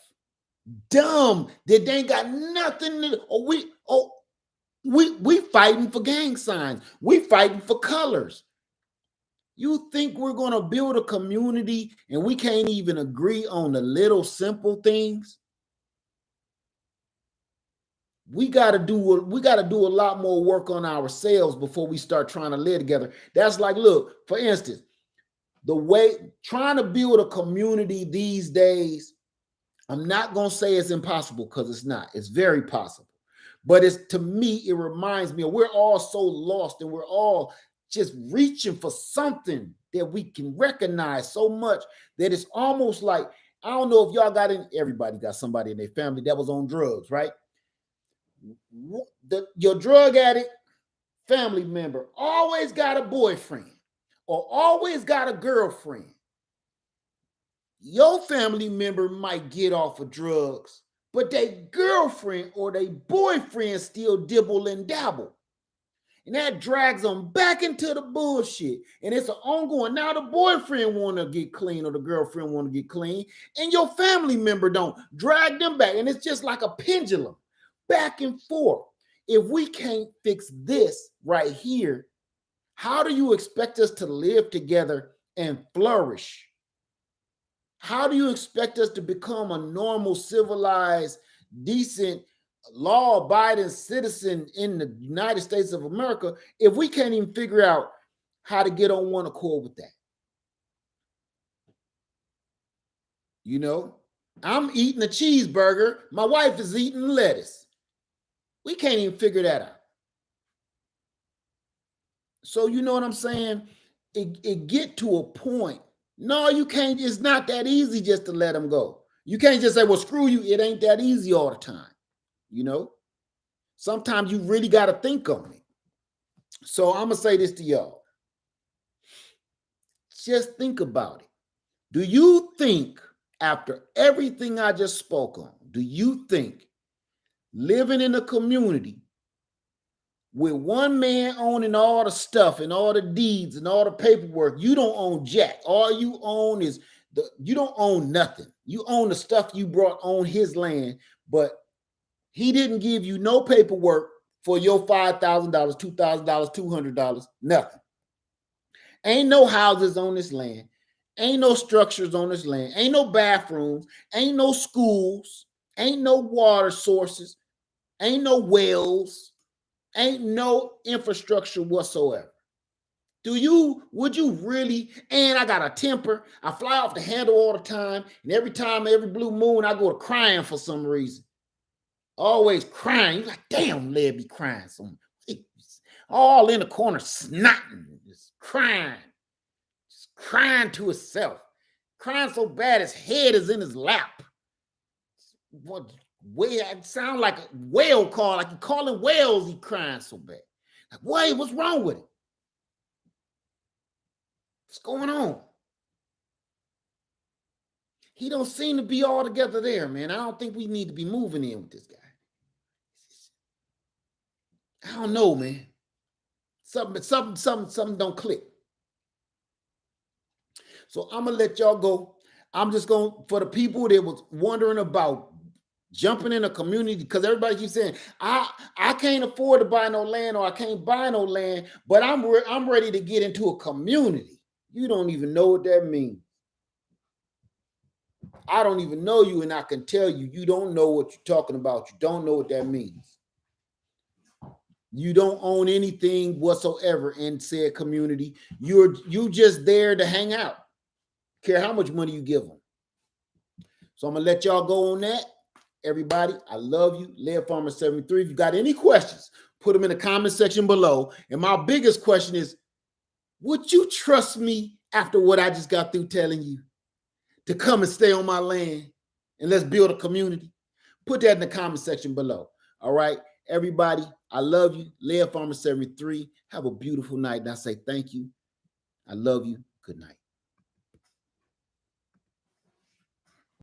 Dumb that they ain't got nothing to, we fighting for gang signs. We fighting for colors. You think we're going to build a community and we can't even agree on the little simple things? We got to do a lot more work on ourselves before we start trying to live together. That's like, look, for instance, the way trying to build a community these days, I'm not going to say it's impossible because it's not. It's very possible. But it's, to me, it reminds me of, we're all so lost and we're all just reaching for something that we can recognize so much that it's almost like, I don't know if y'all got in, everybody got somebody in their family that was on drugs, right? Your drug addict family member always got a boyfriend or always got a girlfriend. Your family member might get off of drugs, but their girlfriend or their boyfriend still dibble and dabble. And that drags them back into the bullshit. And it's an ongoing. Now the boyfriend want to get clean or the girlfriend want to get clean, and your family member don't. Drag them back. And it's just like a pendulum, back and forth. If we can't fix this right here, how do you expect us to live together and flourish? How do you expect us to become a normal, civilized, decent, law-abiding citizen in the United States of America if we can't even figure out how to get on one accord with that? You know, I'm eating a cheeseburger. My wife is eating lettuce. We can't even figure that out. So you know what I'm saying? It get to a point. No, you can't. It's not that easy just to let them go. You can't just say, well, screw you. It ain't that easy all the time. You know, sometimes you really got to think on it. So I'm going to say this to y'all. Just think about it. Do you think, after everything I just spoke on, do you think living in a community with one man owning all the stuff and all the deeds and all the paperwork, you don't own jack. All you own is, you don't own nothing. You own the stuff you brought on his land, but he didn't give you no paperwork for your $5,000, $2,000, $200, nothing. Ain't no houses on this land. Ain't no structures on this land. Ain't no bathrooms. Ain't no schools. Ain't no water sources. Ain't no wells. Ain't no infrastructure whatsoever. Would you really? And I got a temper. I fly off the handle all the time. And every time, every blue moon, I go to crying for some reason. Always crying. You're like, damn, let be crying. All in the corner, snotting, just crying to himself. Crying so bad his head is in his lap. What? It sound like a whale call, like you calling whales, he crying so bad. Like, wait, what's wrong with it? What's going on? He don't seem to be all together there, man. I don't think we need to be moving in with this guy. I don't know, man. Something don't click. So I'm gonna let y'all go. I'm just going, for the people that was wondering about jumping in a community, because everybody keeps saying, I can't afford to buy no land, or I can't buy no land, but I'm ready to get into a community. You don't even know what that means. I don't even know you, and I can tell you, you don't know what you're talking about. You don't know what that means. You don't own anything whatsoever in said community. You just there to hang out. Care how much money you give them. So I'm gonna let y'all go on that. Everybody, I love you. Lead Farmer 73. If you got any questions, put them in the comment section below. And my biggest question is, would you trust me after what I just got through telling you to come and stay on my land and let's build a community? Put that in the comment section below. All right, everybody, I love you. Lead Farmer 73. Have a beautiful night. And I say thank you. I love you. Good night.